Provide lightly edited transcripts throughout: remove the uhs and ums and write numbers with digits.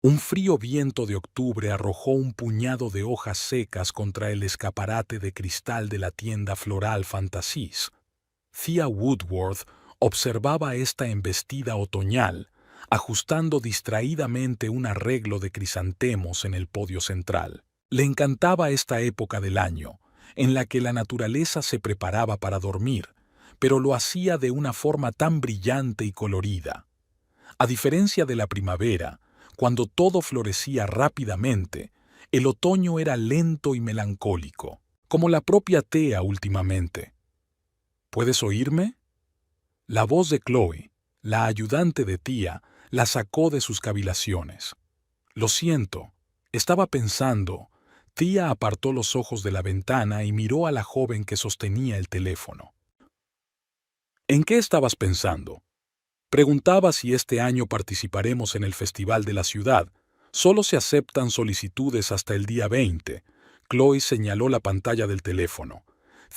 Un frío viento de octubre arrojó un puñado de hojas secas contra el escaparate de cristal de la tienda floral Fantasies. Thea Woodworth observaba esta embestida otoñal, ajustando distraídamente un arreglo de crisantemos en el podio central. Le encantaba esta época del año, en la que la naturaleza se preparaba para dormir, pero lo hacía de una forma tan brillante y colorida. A diferencia de la primavera, cuando todo florecía rápidamente, el otoño era lento y melancólico, como la propia Thea últimamente. ¿Puedes oírme? La voz de Chloe, la ayudante de Thea, la sacó de sus cavilaciones. Lo siento, estaba pensando. Thea apartó los ojos de la ventana y miró a la joven que sostenía el teléfono. ¿En qué estabas pensando? Preguntaba si este año participaremos en el Festival de la Ciudad. Solo se aceptan solicitudes hasta el día 20. Chloe señaló la pantalla del teléfono.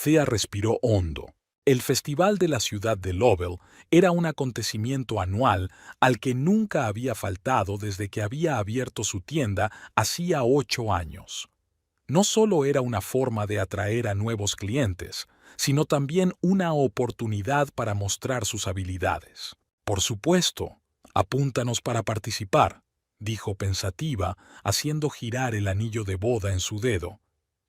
Thea respiró hondo. El Festival de la Ciudad de Lovell era un acontecimiento anual al que nunca había faltado desde que había abierto su tienda hacía 8 años. No solo era una forma de atraer a nuevos clientes, sino también una oportunidad para mostrar sus habilidades. Por supuesto, apúntanos para participar, dijo pensativa, haciendo girar el anillo de boda en su dedo.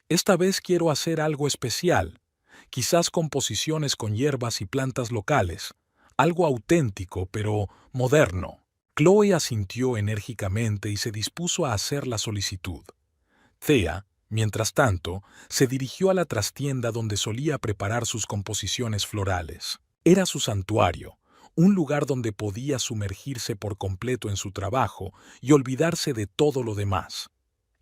Esta vez quiero hacer algo especial, quizás composiciones con hierbas y plantas locales, algo auténtico pero moderno. Chloe asintió enérgicamente y se dispuso a hacer la solicitud. Thea, mientras tanto, se dirigió a la trastienda donde solía preparar sus composiciones florales. Era su santuario, un lugar donde podía sumergirse por completo en su trabajo y olvidarse de todo lo demás.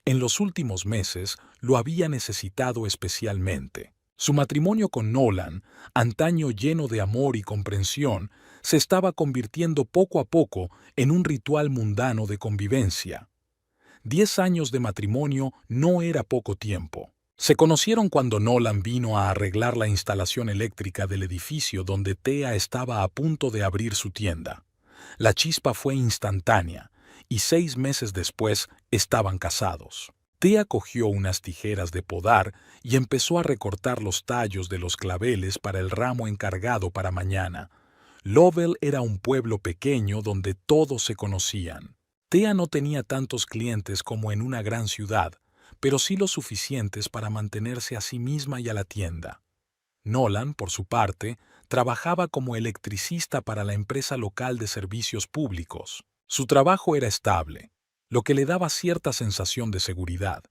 En los últimos meses lo había necesitado especialmente. Su matrimonio con Nolan, antaño lleno de amor y comprensión, se estaba convirtiendo poco a poco en un ritual mundano de convivencia. 10 años de matrimonio no era poco tiempo. Se conocieron cuando Nolan vino a arreglar la instalación eléctrica del edificio donde Thea estaba a punto de abrir su tienda. La chispa fue instantánea, y 6 meses después estaban casados. Thea cogió unas tijeras de podar y empezó a recortar los tallos de los claveles para el ramo encargado para mañana. Lovell era un pueblo pequeño donde todos se conocían. Thea no tenía tantos clientes como en una gran ciudad, pero sí lo suficientes para mantenerse a sí misma y a la tienda. Nolan, por su parte, trabajaba como electricista para la empresa local de servicios públicos. Su trabajo era estable, lo que le daba cierta sensación de seguridad.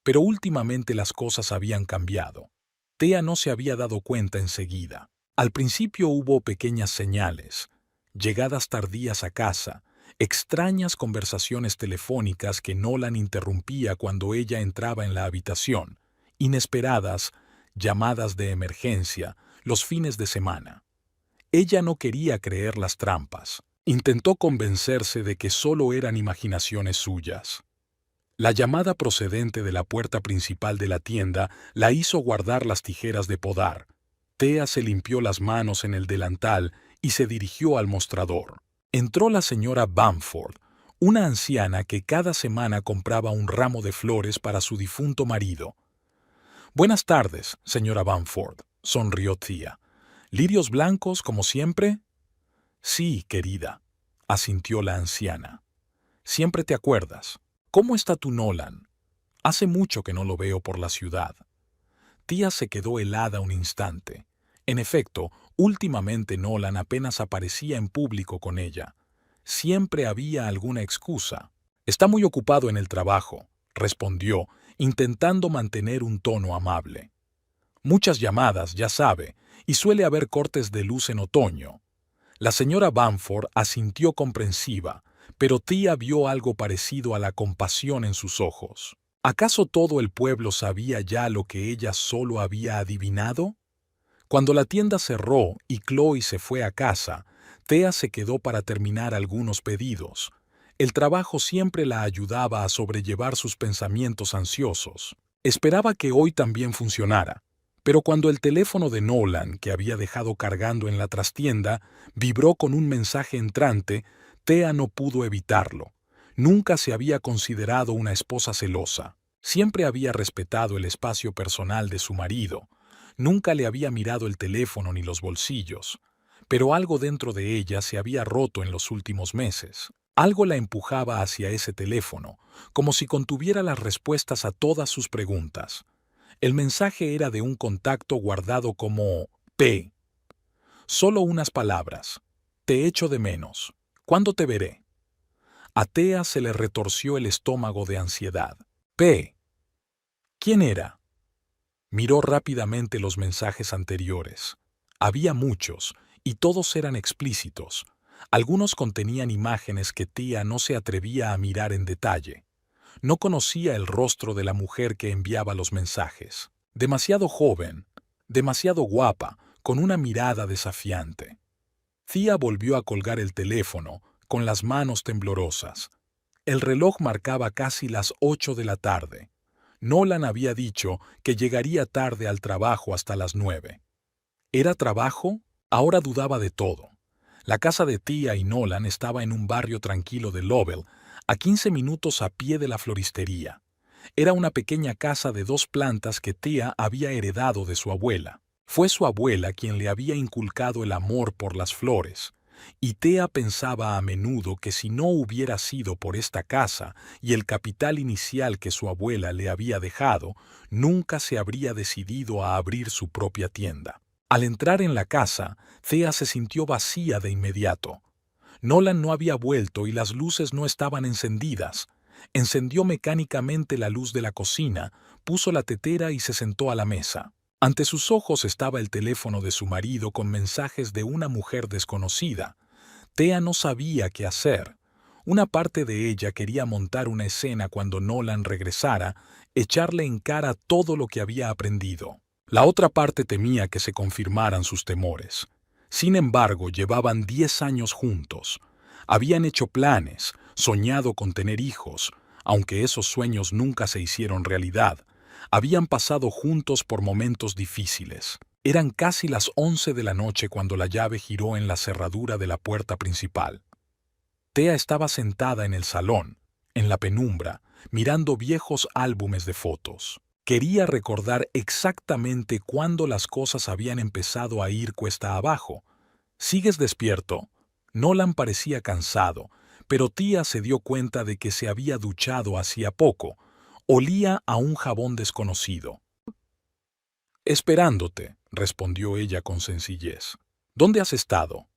Pero últimamente las cosas habían cambiado. Thea no se había dado cuenta enseguida. Al principio hubo pequeñas señales, llegadas tardías a casa, extrañas conversaciones telefónicas que Nolan interrumpía cuando ella entraba en la habitación, inesperadas, llamadas de emergencia, los fines de semana. Ella no quería creer las trampas. Intentó convencerse de que solo eran imaginaciones suyas. La llamada procedente de la puerta principal de la tienda la hizo guardar las tijeras de podar. Thea se limpió las manos en el delantal y se dirigió al mostrador. Entró la señora Bamford, una anciana que cada semana compraba un ramo de flores para su difunto marido. «Buenas tardes, señora Bamford», sonrió Thea. «¿Lirios blancos, como siempre?» «Sí, querida», asintió la anciana. «Siempre te acuerdas. ¿Cómo está tu Nolan? Hace mucho que no lo veo por la ciudad». Thea se quedó helada un instante. En efecto, últimamente Nolan apenas aparecía en público con ella. Siempre había alguna excusa. «Está muy ocupado en el trabajo», respondió, intentando mantener un tono amable. «Muchas llamadas, ya sabe, y suele haber cortes de luz en otoño». La señora Bamford asintió comprensiva, pero Thea vio algo parecido a la compasión en sus ojos. ¿Acaso todo el pueblo sabía ya lo que ella solo había adivinado? Cuando la tienda cerró y Chloe se fue a casa, Thea se quedó para terminar algunos pedidos. El trabajo siempre la ayudaba a sobrellevar sus pensamientos ansiosos. Esperaba que hoy también funcionara, pero cuando el teléfono de Nolan, que había dejado cargando en la trastienda, vibró con un mensaje entrante, Thea no pudo evitarlo. Nunca se había considerado una esposa celosa. Siempre había respetado el espacio personal de su marido. Nunca le había mirado el teléfono ni los bolsillos. Pero algo dentro de ella se había roto en los últimos meses. Algo la empujaba hacia ese teléfono, como si contuviera las respuestas a todas sus preguntas. El mensaje era de un contacto guardado como P. Solo unas palabras. Te echo de menos. ¿Cuándo te veré? A Thea se le retorció el estómago de ansiedad. P. ¿Quién era? Miró rápidamente los mensajes anteriores. Había muchos, y todos eran explícitos. Algunos contenían imágenes que Thea no se atrevía a mirar en detalle. No conocía el rostro de la mujer que enviaba los mensajes. Demasiado joven, demasiado guapa, con una mirada desafiante. Thea volvió a colgar el teléfono, con las manos temblorosas. El reloj marcaba casi las 8 de la tarde. Nolan había dicho que llegaría tarde al trabajo hasta las 9. ¿Era trabajo? Ahora dudaba de todo. La casa de Thea y Nolan estaba en un barrio tranquilo de Lovell, a 15 minutos a pie de la floristería. Era una pequeña casa de 2 plantas que Thea había heredado de su abuela. Fue su abuela quien le había inculcado el amor por las flores, y Thea pensaba a menudo que si no hubiera sido por esta casa y el capital inicial que su abuela le había dejado, nunca se habría decidido a abrir su propia tienda. Al entrar en la casa, Thea se sintió vacía de inmediato. Nolan no había vuelto y las luces no estaban encendidas. Encendió mecánicamente la luz de la cocina, puso la tetera y se sentó a la mesa. Ante sus ojos estaba el teléfono de su marido con mensajes de una mujer desconocida. Thea no sabía qué hacer. Una parte de ella quería montar una escena cuando Nolan regresara, echarle en cara todo lo que había aprendido. La otra parte temía que se confirmaran sus temores. Sin embargo, llevaban 10 años juntos. Habían hecho planes, soñado con tener hijos, aunque esos sueños nunca se hicieron realidad. Habían pasado juntos por momentos difíciles. Eran casi las 11 de la noche cuando la llave giró en la cerradura de la puerta principal. Thea estaba sentada en el salón, en la penumbra, mirando viejos álbumes de fotos. Quería recordar exactamente cuándo las cosas habían empezado a ir cuesta abajo. ¿Sigues despierto? Nolan parecía cansado, pero Thea se dio cuenta de que se había duchado hacía poco. Olía a un jabón desconocido. Esperándote, respondió ella con sencillez. ¿Dónde has estado?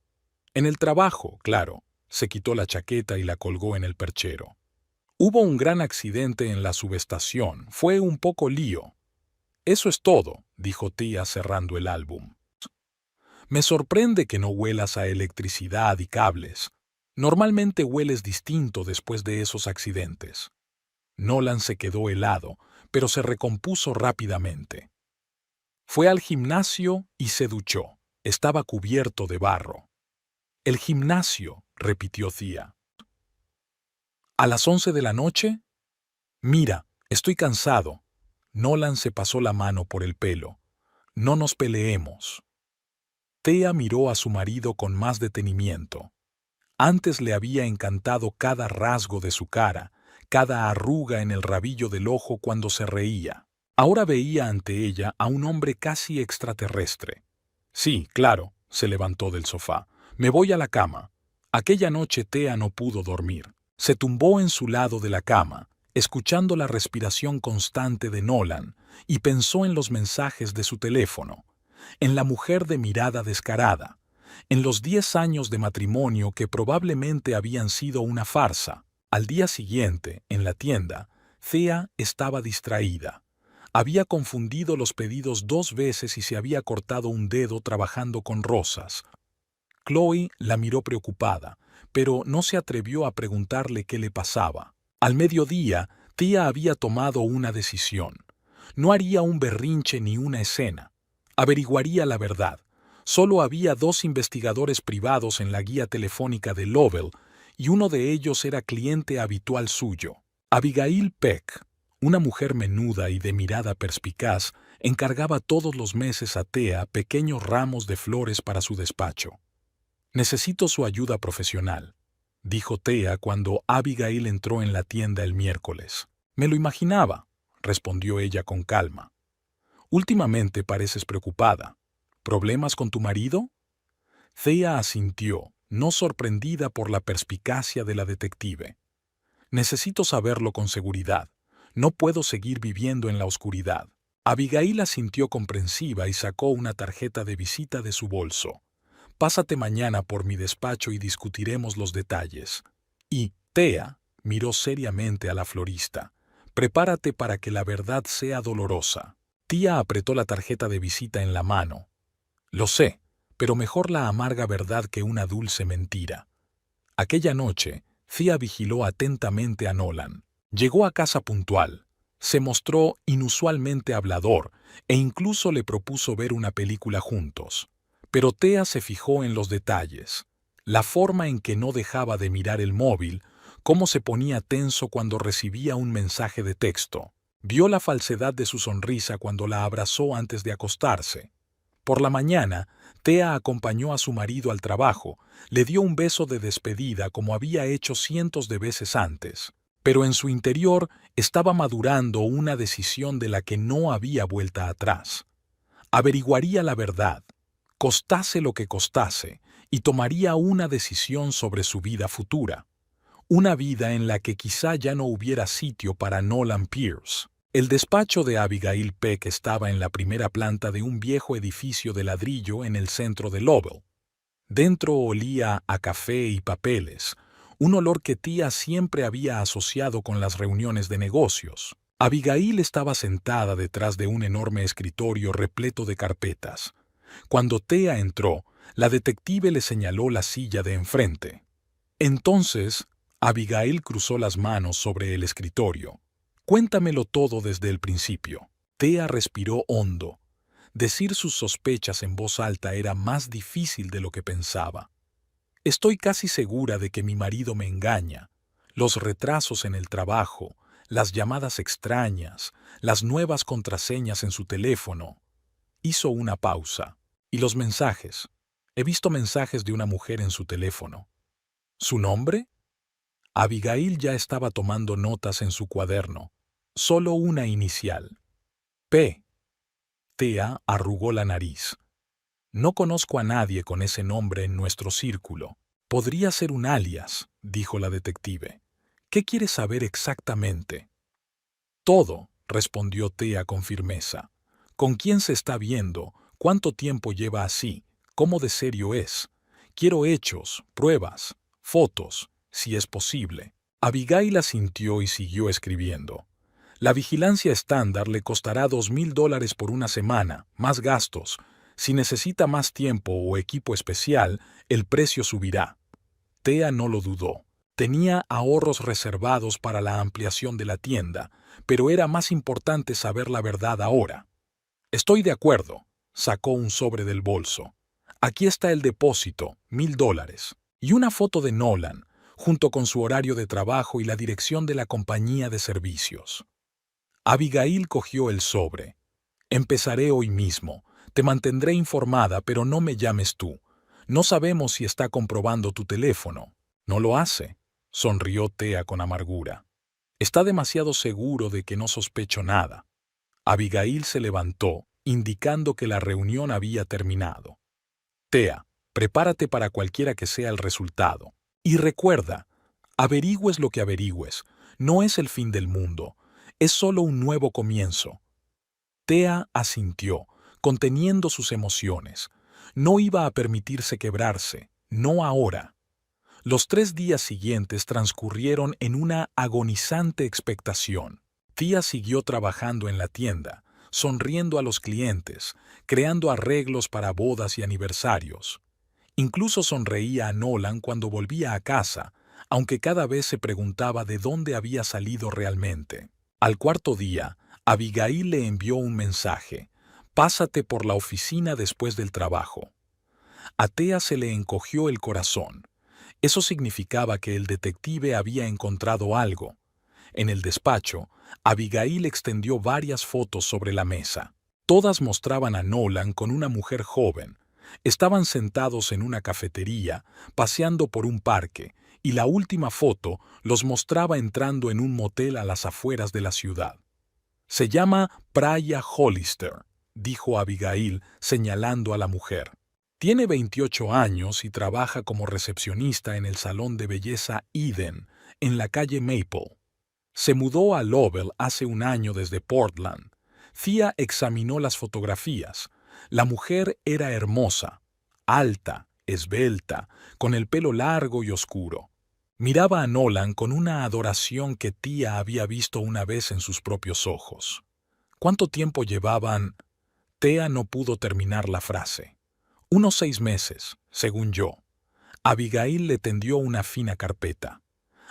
En el trabajo, claro. Se quitó la chaqueta y la colgó en el perchero. Hubo un gran accidente en la subestación. Fue un poco lío. Eso es todo, dijo Thea cerrando el álbum. Me sorprende que no huelas a electricidad y cables. Normalmente hueles distinto después de esos accidentes. Nolan se quedó helado, pero se recompuso rápidamente. Fue al gimnasio y se duchó. Estaba cubierto de barro. El gimnasio, repitió Thea. ¿A las 11 de la noche? Mira, estoy cansado. Nolan se pasó la mano por el pelo. No nos peleemos. Thea miró a su marido con más detenimiento. Antes le había encantado cada rasgo de su cara, cada arruga en el rabillo del ojo cuando se reía. Ahora veía ante ella a un hombre casi extraterrestre. Sí, claro, se levantó del sofá. Me voy a la cama. Aquella noche Thea no pudo dormir. Se tumbó en su lado de la cama, escuchando la respiración constante de Nolan, y pensó en los mensajes de su teléfono, en la mujer de mirada descarada, en los 10 años de matrimonio que probablemente habían sido una farsa. Al día siguiente, en la tienda, Thea estaba distraída. Había confundido los pedidos 2 veces y se había cortado un dedo trabajando con rosas. Chloe la miró preocupada, pero no se atrevió a preguntarle qué le pasaba. Al mediodía, Thea había tomado una decisión. No haría un berrinche ni una escena. Averiguaría la verdad. Solo había 2 investigadores privados en la guía telefónica de Lovell, y uno de ellos era cliente habitual suyo. Abigail Peck, una mujer menuda y de mirada perspicaz, encargaba todos los meses a Thea pequeños ramos de flores para su despacho. Necesito su ayuda profesional. dijo Thea cuando Abigail entró en la tienda el miércoles. Me lo imaginaba, respondió ella con calma. Últimamente pareces preocupada. ¿Problemas con tu marido? Thea asintió, no sorprendida por la perspicacia de la detective. Necesito saberlo con seguridad. No puedo seguir viviendo en la oscuridad. Abigail asintió comprensiva y sacó una tarjeta de visita de su bolso. Pásate mañana por mi despacho y discutiremos los detalles. Y Thea miró seriamente a la florista. Prepárate para que la verdad sea dolorosa. Tía apretó la tarjeta de visita en la mano. Lo sé, pero mejor la amarga verdad que una dulce mentira. Aquella noche, Thea vigiló atentamente a Nolan. Llegó a casa puntual. Se mostró inusualmente hablador e incluso le propuso ver una película juntos. Pero Thea se fijó en los detalles. La forma en que no dejaba de mirar el móvil, cómo se ponía tenso cuando recibía un mensaje de texto. Vio la falsedad de su sonrisa cuando la abrazó antes de acostarse. Por la mañana, Thea acompañó a su marido al trabajo, le dio un beso de despedida como había hecho cientos de veces antes. Pero en su interior estaba madurando una decisión de la que no había vuelta atrás. Averiguaría la verdad, costase lo que costase, y tomaría una decisión sobre su vida futura. Una vida en la que quizá ya no hubiera sitio para Nolan Pierce. El despacho de Abigail Peck estaba en la primera planta de un viejo edificio de ladrillo en el centro de Lowell. Dentro olía a café y papeles, un olor que Tía siempre había asociado con las reuniones de negocios. Abigail estaba sentada detrás de un enorme escritorio repleto de carpetas. Cuando Thea entró, la detective le señaló la silla de enfrente. Entonces, Abigail cruzó las manos sobre el escritorio. Cuéntamelo todo desde el principio. Thea respiró hondo. Decir sus sospechas en voz alta era más difícil de lo que pensaba. Estoy casi segura de que mi marido me engaña. Los retrasos en el trabajo, las llamadas extrañas, las nuevas contraseñas en su teléfono. Hizo una pausa. ¿Y los mensajes? He visto mensajes de una mujer en su teléfono. ¿Su nombre? Abigail ya estaba tomando notas en su cuaderno. Solo una inicial. P. Thea arrugó la nariz. No conozco a nadie con ese nombre en nuestro círculo. Podría ser un alias, dijo la detective. ¿Qué quieres saber exactamente? Todo, respondió Thea con firmeza. ¿Con quién se está viendo? ¿Cuánto tiempo lleva así? ¿Cómo de serio es? Quiero hechos, pruebas, fotos, si es posible. Abigail asintió y siguió escribiendo. La vigilancia estándar le costará $2,000 por una semana, más gastos. Si necesita más tiempo o equipo especial, el precio subirá. Thea no lo dudó. Tenía ahorros reservados para la ampliación de la tienda, pero era más importante saber la verdad ahora. Estoy de acuerdo. Sacó un sobre del bolso. Aquí está el depósito, $1,000, y una foto de Nolan, junto con su horario de trabajo y la dirección de la compañía de servicios. Abigail cogió el sobre. Empezaré hoy mismo. Te mantendré informada, pero no me llames tú. No sabemos si está comprobando tu teléfono. No lo hace, sonrió Thea con amargura. Está demasiado seguro de que no sospecho nada. Abigail se levantó, indicando que la reunión había terminado. Thea, prepárate para cualquiera que sea el resultado. Y recuerda, averigües lo que averigües, no es el fin del mundo, es solo un nuevo comienzo. Thea asintió, conteniendo sus emociones. No iba a permitirse quebrarse, no ahora. Los 3 días siguientes transcurrieron en una agonizante expectación. Tía siguió trabajando en la tienda, sonriendo a los clientes, creando arreglos para bodas y aniversarios. Incluso sonreía a Nolan cuando volvía a casa, aunque cada vez se preguntaba de dónde había salido realmente. Al cuarto día, Abigail le envió un mensaje. Pásate por la oficina después del trabajo. A Thea se le encogió el corazón. Eso significaba que el detective había encontrado algo. En el despacho, Abigail extendió varias fotos sobre la mesa. Todas mostraban a Nolan con una mujer joven. Estaban sentados en una cafetería, paseando por un parque, y la última foto los mostraba entrando en un motel a las afueras de la ciudad. «Se llama Praia Hollister», dijo Abigail señalando a la mujer. «Tiene 28 años y trabaja como recepcionista en el salón de belleza Eden, en la calle Maple. Se mudó a Lovell hace un año desde Portland». Thea examinó las fotografías. La mujer era hermosa, alta, esbelta, con el pelo largo y oscuro. Miraba a Nolan con una adoración que Thea había visto una vez en sus propios ojos. ¿Cuánto tiempo llevaban? Thea no pudo terminar la frase. «Unos 6 meses, según yo». Abigail le tendió una fina carpeta.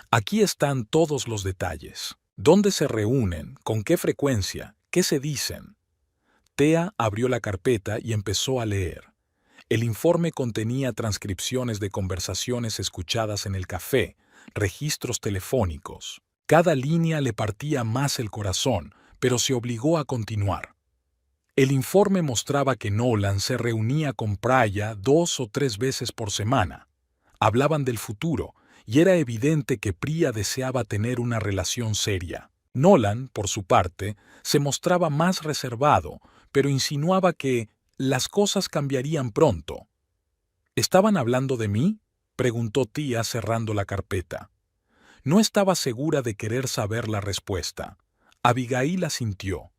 «Aquí están todos los detalles. ¿Dónde se reúnen? ¿Con qué frecuencia? ¿Qué se dicen?». Thea abrió la carpeta y empezó a leer. El informe contenía transcripciones de conversaciones escuchadas en el café, registros telefónicos. Cada línea le partía más el corazón, pero se obligó a continuar. El informe mostraba que Nolan se reunía con Praia 2 o 3 veces por semana. Hablaban del futuro, y era evidente que Priya deseaba tener una relación seria. Nolan, por su parte, se mostraba más reservado, pero insinuaba que las cosas cambiarían pronto. «¿Estaban hablando de mí?», preguntó Thea cerrando la carpeta. No estaba segura de querer saber la respuesta. Abigail asintió.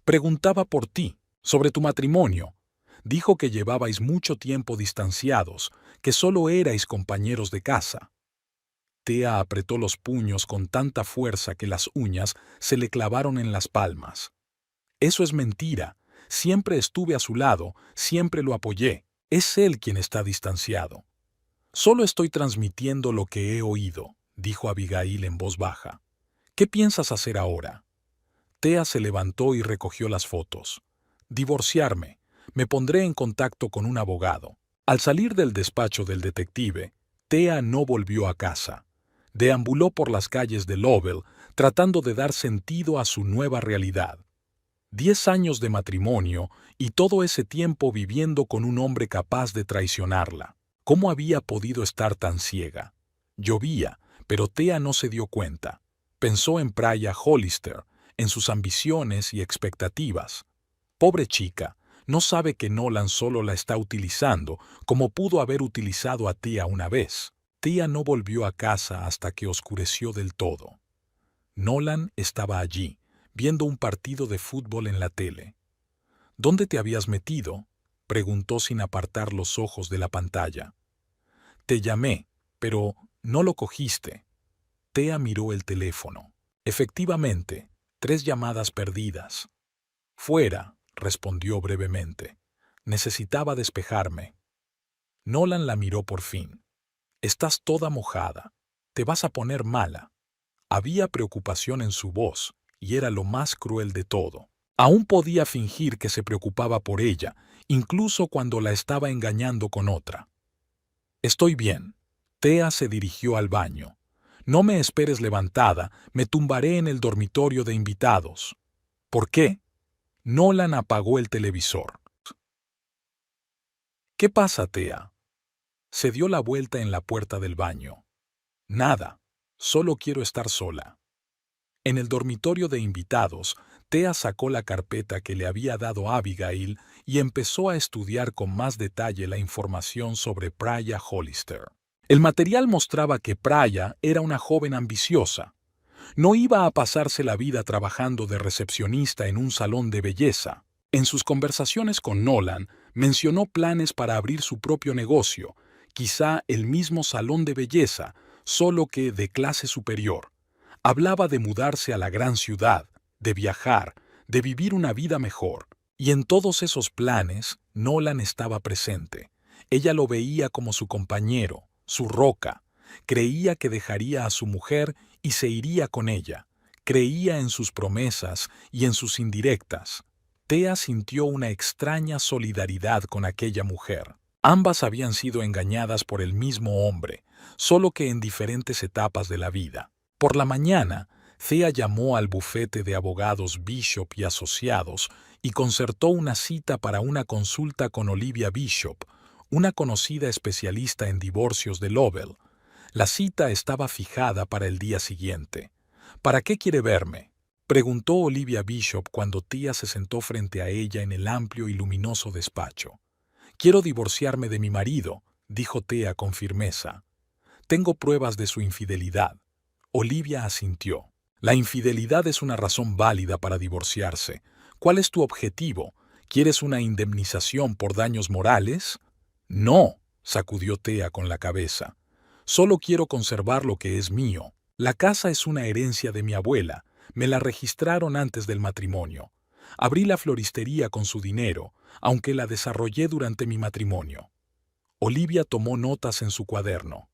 «Preguntaba por ti, sobre tu matrimonio. Dijo que llevabais mucho tiempo distanciados, que solo erais compañeros de casa». Thea apretó los puños con tanta fuerza que las uñas se le clavaron en las palmas. «Eso es mentira. Siempre estuve a su lado, siempre lo apoyé. Es él quien está distanciado». «Solo estoy transmitiendo lo que he oído», dijo Abigail en voz baja. «¿Qué piensas hacer ahora?». Thea se levantó y recogió las fotos. «Divorciarme. Me pondré en contacto con un abogado». Al salir del despacho del detective, Thea no volvió a casa. Deambuló por las calles de Lovell, tratando de dar sentido a su nueva realidad. 10 años de matrimonio y todo ese tiempo viviendo con un hombre capaz de traicionarla. ¿Cómo había podido estar tan ciega? Llovía, pero Thea no se dio cuenta. Pensó en Praia Hollister, en sus ambiciones y expectativas. Pobre chica, no sabe que Nolan solo la está utilizando, como pudo haber utilizado a Thea una vez. Thea no volvió a casa hasta que oscureció del todo. Nolan estaba allí, viendo un partido de fútbol en la tele. «¿Dónde te habías metido?», preguntó sin apartar los ojos de la pantalla. «Te llamé, pero no lo cogiste». Thea miró el teléfono. Efectivamente, 3 llamadas perdidas. «Fuera», respondió brevemente. «Necesitaba despejarme». Nolan la miró por fin. «Estás toda mojada. Te vas a poner mala». Había preocupación en su voz, y era lo más cruel de todo. Aún podía fingir que se preocupaba por ella, incluso cuando la estaba engañando con otra. «Estoy bien». Thea se dirigió al baño. «No me esperes levantada, me tumbaré en el dormitorio de invitados». «¿Por qué?». Nolan apagó el televisor. «¿Qué pasa, Thea?». Se dio la vuelta en la puerta del baño. «Nada, solo quiero estar sola». En el dormitorio de invitados, Thea sacó la carpeta que le había dado Abigail y empezó a estudiar con más detalle la información sobre Praia Hollister. El material mostraba que Praia era una joven ambiciosa. No iba a pasarse la vida trabajando de recepcionista en un salón de belleza. En sus conversaciones con Nolan, mencionó planes para abrir su propio negocio, quizá el mismo salón de belleza, solo que de clase superior. Hablaba de mudarse a la gran ciudad, de viajar, de vivir una vida mejor. Y en todos esos planes, Nolan estaba presente. Ella lo veía como su compañero, su roca. Creía que dejaría a su mujer y se iría con ella. Creía en sus promesas y en sus indirectas. Thea sintió una extraña solidaridad con aquella mujer. Ambas habían sido engañadas por el mismo hombre, solo que en diferentes etapas de la vida. Por la mañana, Thea llamó al bufete de abogados Bishop y Asociados y concertó una cita para una consulta con Olivia Bishop, una conocida especialista en divorcios de Lovell. La cita estaba fijada para el día siguiente. ¿Para qué quiere verme?, preguntó Olivia Bishop cuando Tia se sentó frente a ella en el amplio y luminoso despacho. Quiero divorciarme de mi marido, dijo Tia con firmeza. Tengo pruebas de su infidelidad. Olivia asintió. La infidelidad es una razón válida para divorciarse. ¿Cuál es tu objetivo? ¿Quieres una indemnización por daños morales? No, sacudió Tia con la cabeza. Solo quiero conservar lo que es mío. La casa es una herencia de mi abuela. Me la registraron antes del matrimonio. Abrí la floristería con su dinero, aunque la desarrollé durante mi matrimonio. Olivia tomó notas en su cuaderno.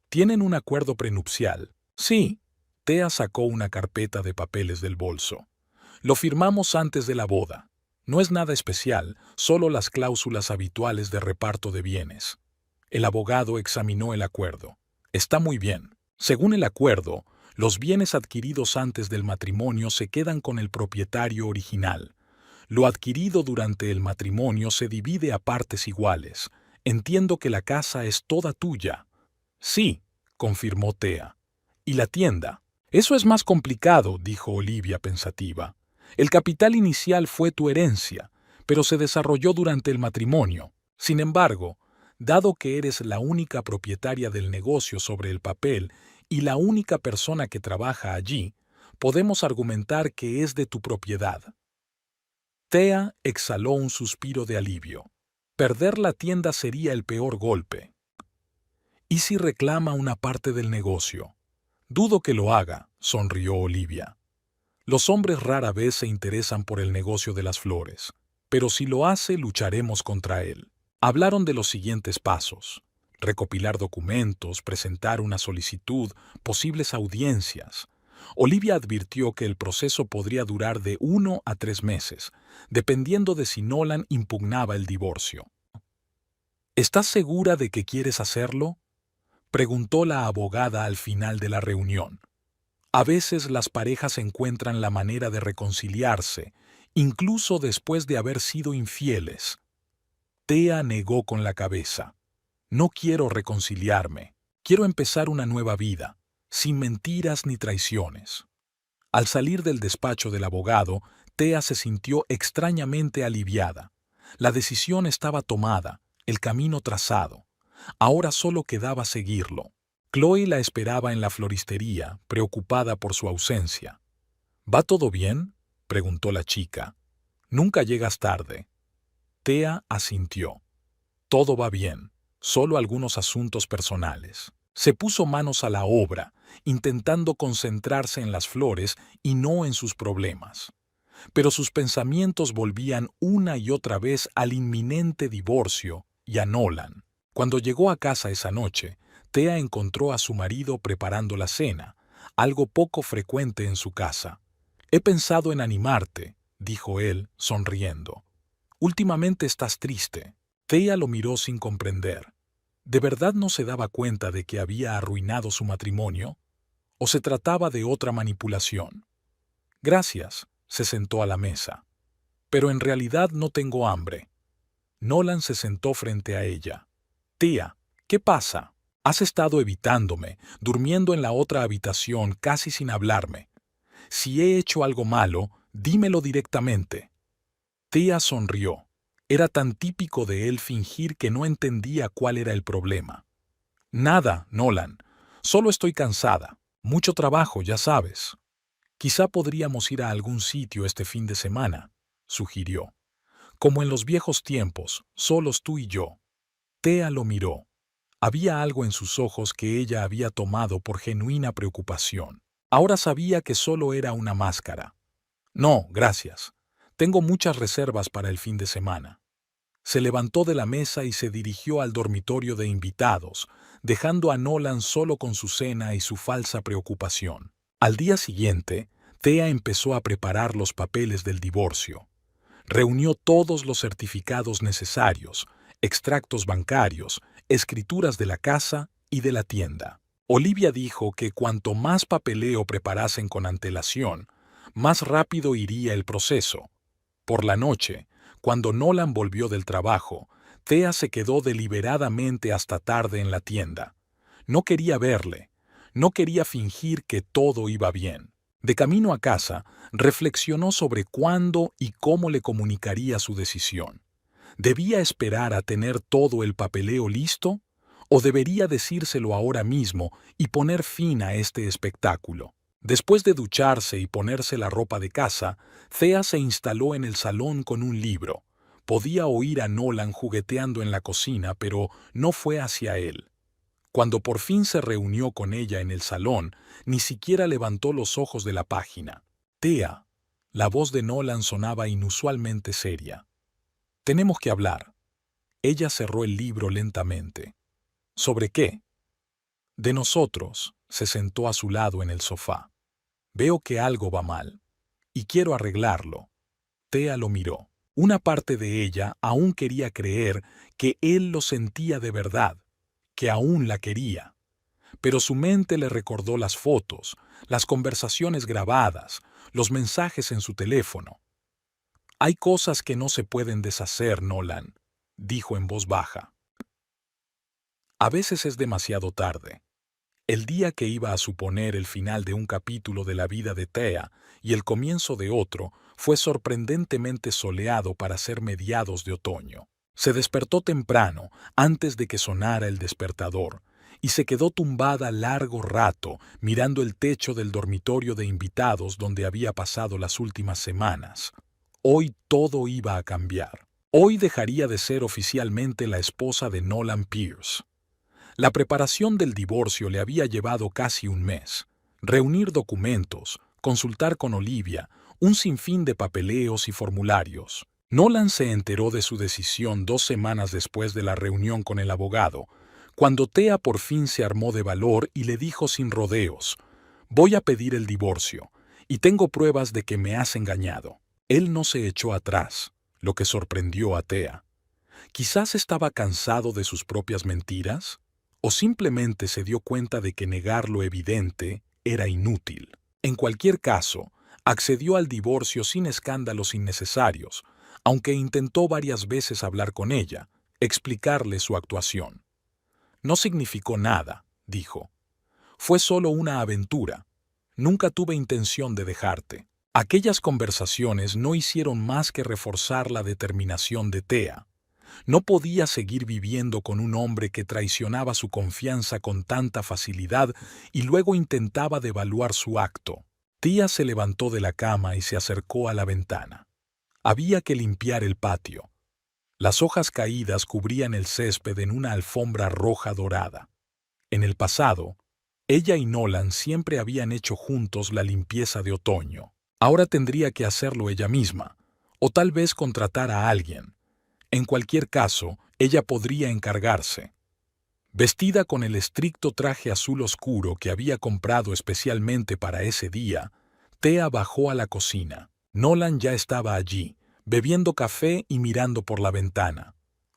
¿Tienen un acuerdo prenupcial? Sí. Tia sacó una carpeta de papeles del bolso. Lo firmamos antes de la boda. No es nada especial, solo las cláusulas habituales de reparto de bienes. El abogado examinó el acuerdo. Está muy bien. Según el acuerdo, los bienes adquiridos antes del matrimonio se quedan con el propietario original. Lo adquirido durante el matrimonio se divide a partes iguales. Entiendo que la casa es toda tuya. Sí, confirmó Tia. ¿Y la tienda? Eso es más complicado, dijo Olivia pensativa. El capital inicial fue tu herencia, pero se desarrolló durante el matrimonio. Sin embargo, dado que eres la única propietaria del negocio sobre el papel y la única persona que trabaja allí, podemos argumentar que es de tu propiedad. Tia exhaló un suspiro de alivio. Perder la tienda sería el peor golpe. ¿Y si reclama una parte del negocio? Dudo que lo haga, sonrió Olivia. Los hombres rara vez se interesan por el negocio de las flores, pero si lo hace, lucharemos contra él. Hablaron de los siguientes pasos: recopilar documentos, presentar una solicitud, posibles audiencias. Olivia advirtió que el proceso podría durar de 1 a 3 meses, dependiendo de si Nolan impugnaba el divorcio. ¿Estás segura de que quieres hacerlo?, preguntó la abogada al final de la reunión. A veces las parejas encuentran la manera de reconciliarse, incluso después de haber sido infieles. Tia negó con la cabeza. No quiero reconciliarme. Quiero empezar una nueva vida, sin mentiras ni traiciones. Al salir del despacho del abogado, Tia se sintió extrañamente aliviada. La decisión estaba tomada, el camino trazado. Ahora solo quedaba seguirlo. Chloe la esperaba en la floristería, preocupada por su ausencia. ¿Va todo bien?, preguntó la chica. Nunca llegas tarde. Tia asintió. Todo va bien, solo algunos asuntos personales. Se puso manos a la obra, intentando concentrarse en las flores y no en sus problemas. Pero sus pensamientos volvían una y otra vez al inminente divorcio y a Nolan. Cuando llegó a casa esa noche, Tia encontró a su marido preparando la cena, algo poco frecuente en su casa. «He pensado en animarte», dijo él, sonriendo. «Últimamente estás triste». Tia lo miró sin comprender. ¿De verdad no se daba cuenta de que había arruinado su matrimonio? ¿O se trataba de otra manipulación? «Gracias», se sentó a la mesa. «Pero en realidad no tengo hambre». Nolan se sentó frente a ella. «Tia, ¿qué pasa? Has estado evitándome, durmiendo en la otra habitación casi sin hablarme. Si he hecho algo malo, dímelo directamente». Tia sonrió. Era tan típico de él fingir que no entendía cuál era el problema. «Nada, Nolan. Solo estoy cansada. Mucho trabajo, ya sabes». «Quizá podríamos ir a algún sitio este fin de semana», sugirió. «Como en los viejos tiempos, solos tú y yo». Tia lo miró. Había algo en sus ojos que ella había tomado por genuina preocupación. Ahora sabía que solo era una máscara. «No, gracias. Tengo muchas reservas para el fin de semana». Se levantó de la mesa y se dirigió al dormitorio de invitados, dejando a Nolan solo con su cena y su falsa preocupación. Al día siguiente, Tia empezó a preparar los papeles del divorcio. Reunió todos los certificados necesarios, extractos bancarios, escrituras de la casa y de la tienda. Olivia dijo que cuanto más papeleo preparasen con antelación, más rápido iría el proceso. Por la noche, cuando Nolan volvió del trabajo, Tia se quedó deliberadamente hasta tarde en la tienda. No quería verle. No quería fingir que todo iba bien. De camino a casa, reflexionó sobre cuándo y cómo le comunicaría su decisión. ¿Debía esperar a tener todo el papeleo listo? ¿O debería decírselo ahora mismo y poner fin a este espectáculo? Después de ducharse y ponerse la ropa de casa, Thea se instaló en el salón con un libro. Podía oír a Nolan jugueteando en la cocina, pero no fue hacia él. Cuando por fin se reunió con ella en el salón, ni siquiera levantó los ojos de la página. Thea. La voz de Nolan sonaba inusualmente seria. Tenemos que hablar. Ella cerró el libro lentamente. ¿Sobre qué? De nosotros. Se sentó a su lado en el sofá. Veo que algo va mal. Y quiero arreglarlo. Thea lo miró. Una parte de ella aún quería creer que él lo sentía de verdad, que aún la quería. Pero su mente le recordó las fotos, las conversaciones grabadas, los mensajes en su teléfono. Hay cosas que no se pueden deshacer, Nolan, dijo en voz baja. A veces es demasiado tarde. El día que iba a suponer el final de un capítulo de la vida de Thea y el comienzo de otro fue sorprendentemente soleado para ser mediados de otoño. Se despertó temprano, antes de que sonara el despertador, y se quedó tumbada largo rato mirando el techo del dormitorio de invitados donde había pasado las últimas semanas. Hoy todo iba a cambiar. Hoy dejaría de ser oficialmente la esposa de Nolan Pierce. La preparación del divorcio le había llevado casi un mes. Reunir documentos, consultar con Olivia, un sinfín de papeleos y formularios. Nolan se enteró de su decisión 2 semanas después de la reunión con el abogado, cuando Thea por fin se armó de valor y le dijo sin rodeos: «Voy a pedir el divorcio, y tengo pruebas de que me has engañado». Él no se echó atrás, lo que sorprendió a Thea. Quizás estaba cansado de sus propias mentiras, o simplemente se dio cuenta de que negar lo evidente era inútil. En cualquier caso, accedió al divorcio sin escándalos innecesarios, aunque intentó varias veces hablar con ella, explicarle su actuación. No significó nada, dijo. Fue solo una aventura. Nunca tuve intención de dejarte. Aquellas conversaciones no hicieron más que reforzar la determinación de Thea. No podía seguir viviendo con un hombre que traicionaba su confianza con tanta facilidad y luego intentaba devaluar su acto. Thea se levantó de la cama y se acercó a la ventana. Había que limpiar el patio. Las hojas caídas cubrían el césped en una alfombra roja dorada. En el pasado, ella y Nolan siempre habían hecho juntos la limpieza de otoño. Ahora tendría que hacerlo ella misma, o tal vez contratar a alguien. En cualquier caso, ella podría encargarse. Vestida con el estricto traje azul oscuro que había comprado especialmente para ese día, Thea bajó a la cocina. Nolan ya estaba allí, bebiendo café y mirando por la ventana.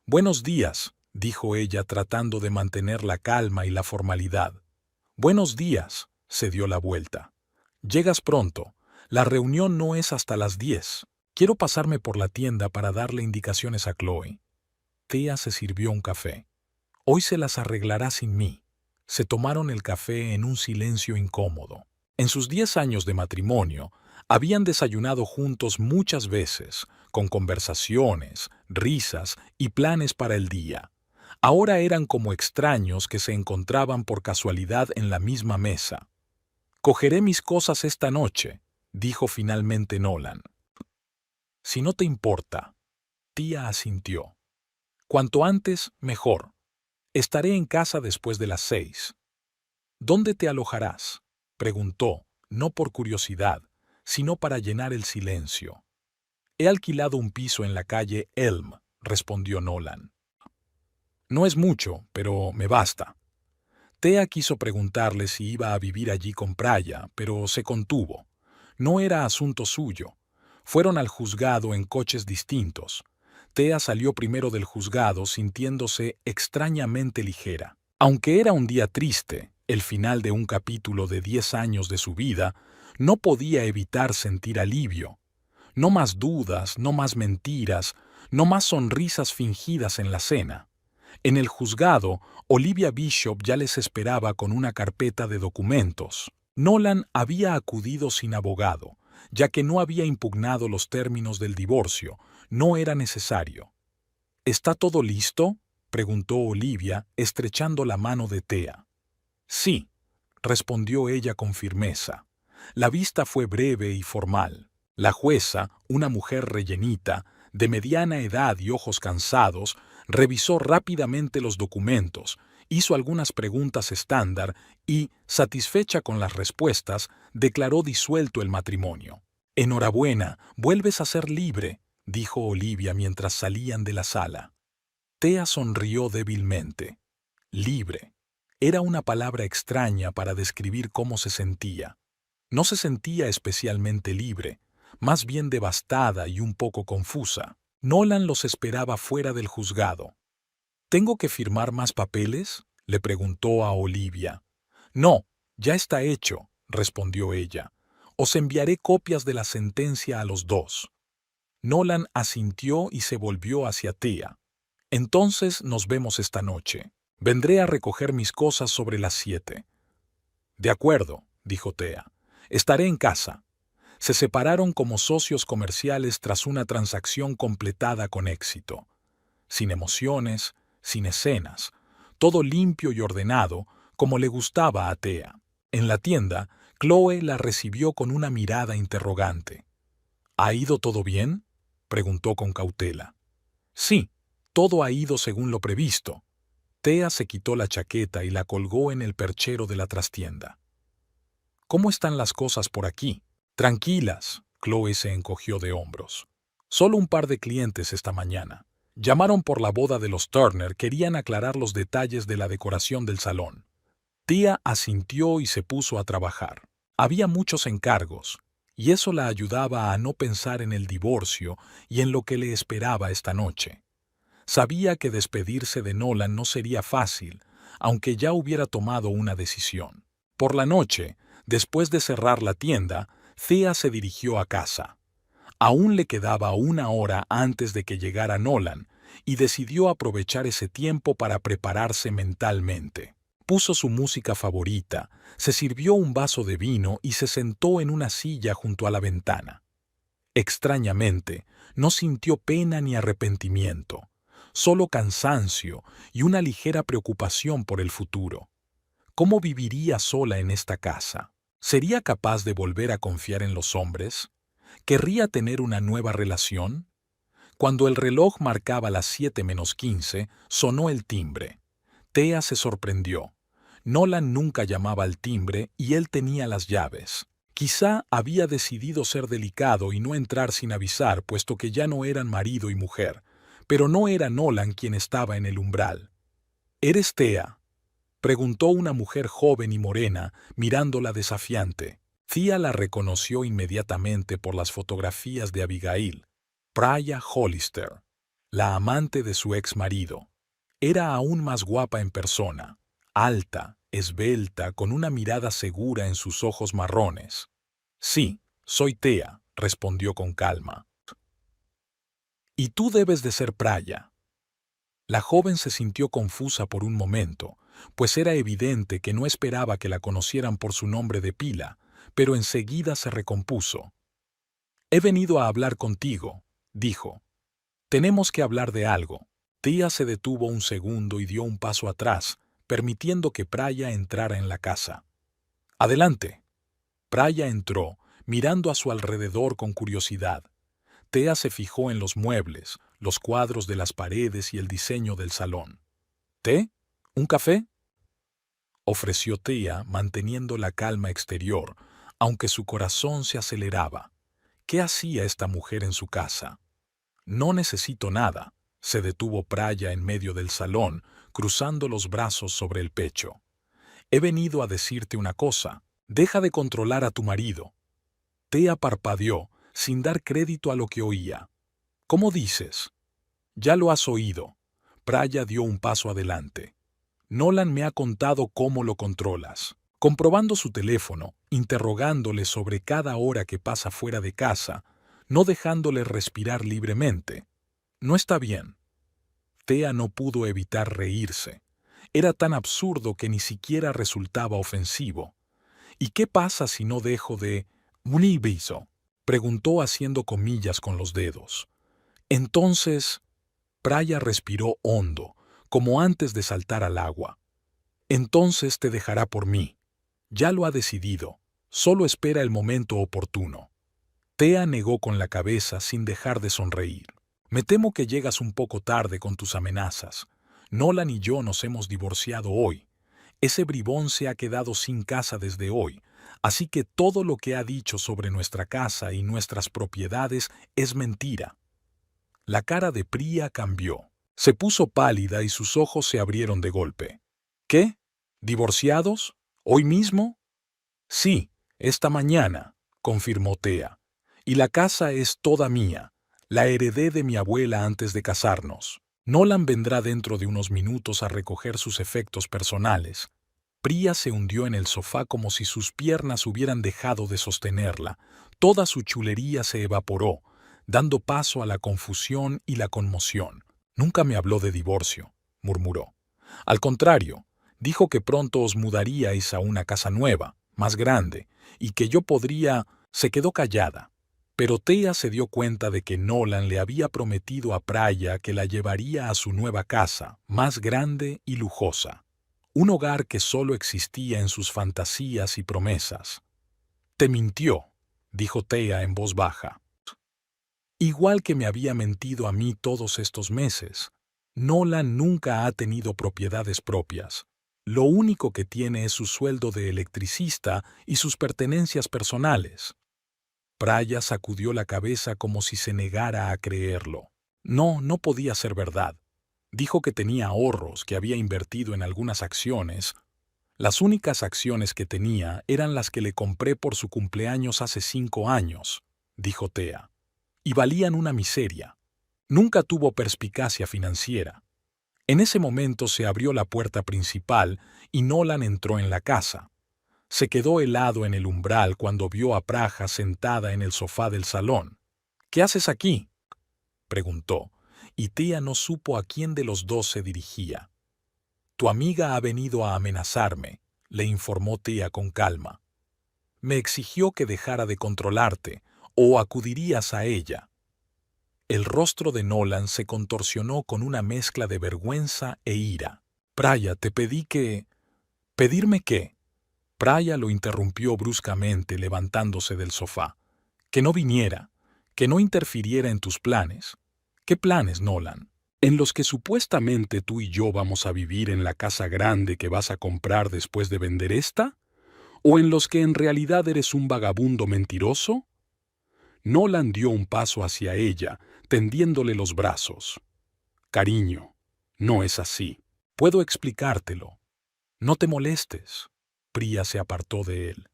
«Buenos días», dijo ella tratando de mantener la calma y la formalidad. «Buenos días», se dio la vuelta. «Llegas pronto. La reunión no es hasta las 10. Quiero pasarme por la tienda para darle indicaciones a Chloe». Thea se sirvió un café. «Hoy se las arreglará sin mí». Se tomaron el café en un silencio incómodo. En sus 10 años de matrimonio, habían desayunado juntos muchas veces, con conversaciones, risas y planes para el día. Ahora eran como extraños que se encontraban por casualidad en la misma mesa. «Cogeré mis cosas esta noche», dijo finalmente Nolan. «Si no te importa». Tía asintió. «Cuanto antes, mejor. Estaré en casa después de las 6. «¿Dónde te alojarás?», preguntó, no por curiosidad, sino para llenar el silencio. «He alquilado un piso en la calle Elm», respondió Nolan. «No es mucho, pero me basta». Thea quiso preguntarle si iba a vivir allí con Praya, pero se contuvo. No era asunto suyo. Fueron al juzgado en coches distintos. Thea salió primero del juzgado sintiéndose extrañamente ligera. Aunque era un día triste, el final de un capítulo de 10 años de su vida, no podía evitar sentir alivio. No más dudas, no más mentiras, no más sonrisas fingidas en la cena. En el juzgado, Olivia Bishop ya les esperaba con una carpeta de documentos. Nolan había acudido sin abogado, ya que no había impugnado los términos del divorcio, no era necesario. ¿Está todo listo?, preguntó Olivia, estrechando la mano de Thea. Sí, respondió ella con firmeza. La vista fue breve y formal. La jueza, una mujer rellenita, de mediana edad y ojos cansados, revisó rápidamente los documentos, hizo algunas preguntas estándar y, satisfecha con las respuestas, declaró disuelto el matrimonio. «Enhorabuena, vuelves a ser libre», dijo Olivia mientras salían de la sala. Thea sonrió débilmente. Libre. Era una palabra extraña para describir cómo se sentía. No se sentía especialmente libre, más bien devastada y un poco confusa. Nolan los esperaba fuera del juzgado. ¿Tengo que firmar más papeles?, le preguntó a Olivia. No, ya está hecho, respondió ella. Os enviaré copias de la sentencia a los dos. Nolan asintió y se volvió hacia Thea. Entonces nos vemos esta noche. Vendré a recoger mis cosas sobre las 7. De acuerdo, dijo Thea. Estaré en casa. Se separaron como socios comerciales tras una transacción completada con éxito. Sin emociones, sin escenas, todo limpio y ordenado, como le gustaba a Thea. En la tienda, Chloe la recibió con una mirada interrogante. ¿Ha ido todo bien?, preguntó con cautela. Sí, todo ha ido según lo previsto. Thea se quitó la chaqueta y la colgó en el perchero de la trastienda. ¿Cómo están las cosas por aquí? Tranquilas, Chloe se encogió de hombros. Solo un par de clientes esta mañana. Llamaron por la boda de los Turner, querían aclarar los detalles de la decoración del salón. Thea asintió y se puso a trabajar. Había muchos encargos, y eso la ayudaba a no pensar en el divorcio y en lo que le esperaba esta noche. Sabía que despedirse de Nolan no sería fácil, aunque ya hubiera tomado una decisión. Por la noche, después de cerrar la tienda, Thea se dirigió a casa. Aún le quedaba una hora antes de que llegara Nolan, y decidió aprovechar ese tiempo para prepararse mentalmente. Puso su música favorita, se sirvió un vaso de vino y se sentó en una silla junto a la ventana. Extrañamente, no sintió pena ni arrepentimiento, solo cansancio y una ligera preocupación por el futuro. ¿Cómo viviría sola en esta casa? ¿Sería capaz de volver a confiar en los hombres? ¿Querría tener una nueva relación? Cuando el reloj marcaba las 7:15, sonó el timbre. Thea se sorprendió. Nolan nunca llamaba al timbre y él tenía las llaves. Quizá había decidido ser delicado y no entrar sin avisar, puesto que ya no eran marido y mujer, pero no era Nolan quien estaba en el umbral. ¿Eres Thea?, preguntó una mujer joven y morena, mirándola desafiante. Thea la reconoció inmediatamente por las fotografías de Abigail, Praya Hollister, la amante de su ex marido. Era aún más guapa en persona, alta, esbelta, con una mirada segura en sus ojos marrones. Sí, soy Thea, respondió con calma. Y tú debes de ser Praya. La joven se sintió confusa por un momento, pues era evidente que no esperaba que la conocieran por su nombre de pila, pero enseguida se recompuso. He venido a hablar contigo, dijo. Tenemos que hablar de algo. Thea se detuvo un segundo y dio un paso atrás, permitiendo que Praya entrara en la casa. Adelante. Praya entró, mirando a su alrededor con curiosidad. Thea se fijó en los muebles, los cuadros de las paredes y el diseño del salón. ¿Té? ¿Un café?, ofreció Thea, manteniendo la calma exterior, aunque su corazón se aceleraba. ¿Qué hacía esta mujer en su casa? No necesito nada, se detuvo Praya en medio del salón, cruzando los brazos sobre el pecho. He venido a decirte una cosa. Deja de controlar a tu marido. Thea parpadeó, sin dar crédito a lo que oía. ¿Cómo dices? Ya lo has oído. Praya dio un paso adelante. Nolan me ha contado cómo lo controlas. Comprobando su teléfono, interrogándole sobre cada hora que pasa fuera de casa, no dejándole respirar libremente. No está bien. Thea no pudo evitar reírse. Era tan absurdo que ni siquiera resultaba ofensivo. ¿Y qué pasa si no dejo de beso? Preguntó haciendo comillas con los dedos. Entonces, Praya respiró hondo, como antes de saltar al agua. Entonces te dejará por mí. Ya lo ha decidido. Solo espera el momento oportuno. Thea negó con la cabeza sin dejar de sonreír. Me temo que llegas un poco tarde con tus amenazas. Nolan y yo nos hemos divorciado hoy. Ese bribón se ha quedado sin casa desde hoy, así que todo lo que ha dicho sobre nuestra casa y nuestras propiedades es mentira. La cara de Priya cambió. Se puso pálida y sus ojos se abrieron de golpe. ¿Qué? ¿Divorciados? ¿Hoy mismo? Sí, esta mañana, confirmó Thea. Y la casa es toda mía. La heredé de mi abuela antes de casarnos. Nolan vendrá dentro de unos minutos a recoger sus efectos personales. Priya se hundió en el sofá como si sus piernas hubieran dejado de sostenerla. Toda su chulería se evaporó, dando paso a la confusión y la conmoción. Nunca me habló de divorcio, murmuró. Al contrario, dijo que pronto os mudaríais a una casa nueva, más grande, y que yo podría... Se quedó callada. Pero Thea se dio cuenta de que Nolan le había prometido a Praya que la llevaría a su nueva casa, más grande y lujosa. Un hogar que solo existía en sus fantasías y promesas. Te mintió, dijo Thea en voz baja. Igual que me había mentido a mí todos estos meses. Nolan nunca ha tenido propiedades propias. Lo único que tiene es su sueldo de electricista y sus pertenencias personales. Praya sacudió la cabeza como si se negara a creerlo. No, no podía ser verdad. Dijo que tenía ahorros, que había invertido en algunas acciones. Las únicas acciones que tenía eran las que le compré por su cumpleaños hace 5 años, dijo Thea. Y valían una miseria. Nunca tuvo perspicacia financiera. En ese momento se abrió la puerta principal y Nolan entró en la casa. Se quedó helado en el umbral cuando vio a Praja sentada en el sofá del salón. ¿Qué haces aquí?, preguntó, y Thea no supo a quién de los dos se dirigía. Tu amiga ha venido a amenazarme, le informó Thea con calma. Me exigió que dejara de controlarte, o acudirías a ella. El rostro de Nolan se contorsionó con una mezcla de vergüenza e ira. Praya, te pedí que... ¿Pedirme qué? Praya lo interrumpió bruscamente levantándose del sofá. Que no viniera, que no interfiriera en tus planes. ¿Qué planes, Nolan? ¿En los que supuestamente tú y yo vamos a vivir en la casa grande que vas a comprar después de vender esta? ¿O en los que en realidad eres un vagabundo mentiroso? Nolan dio un paso hacia ella, tendiéndole los brazos. Cariño, no es así. Puedo explicártelo. No te molestes. Priya se apartó de él.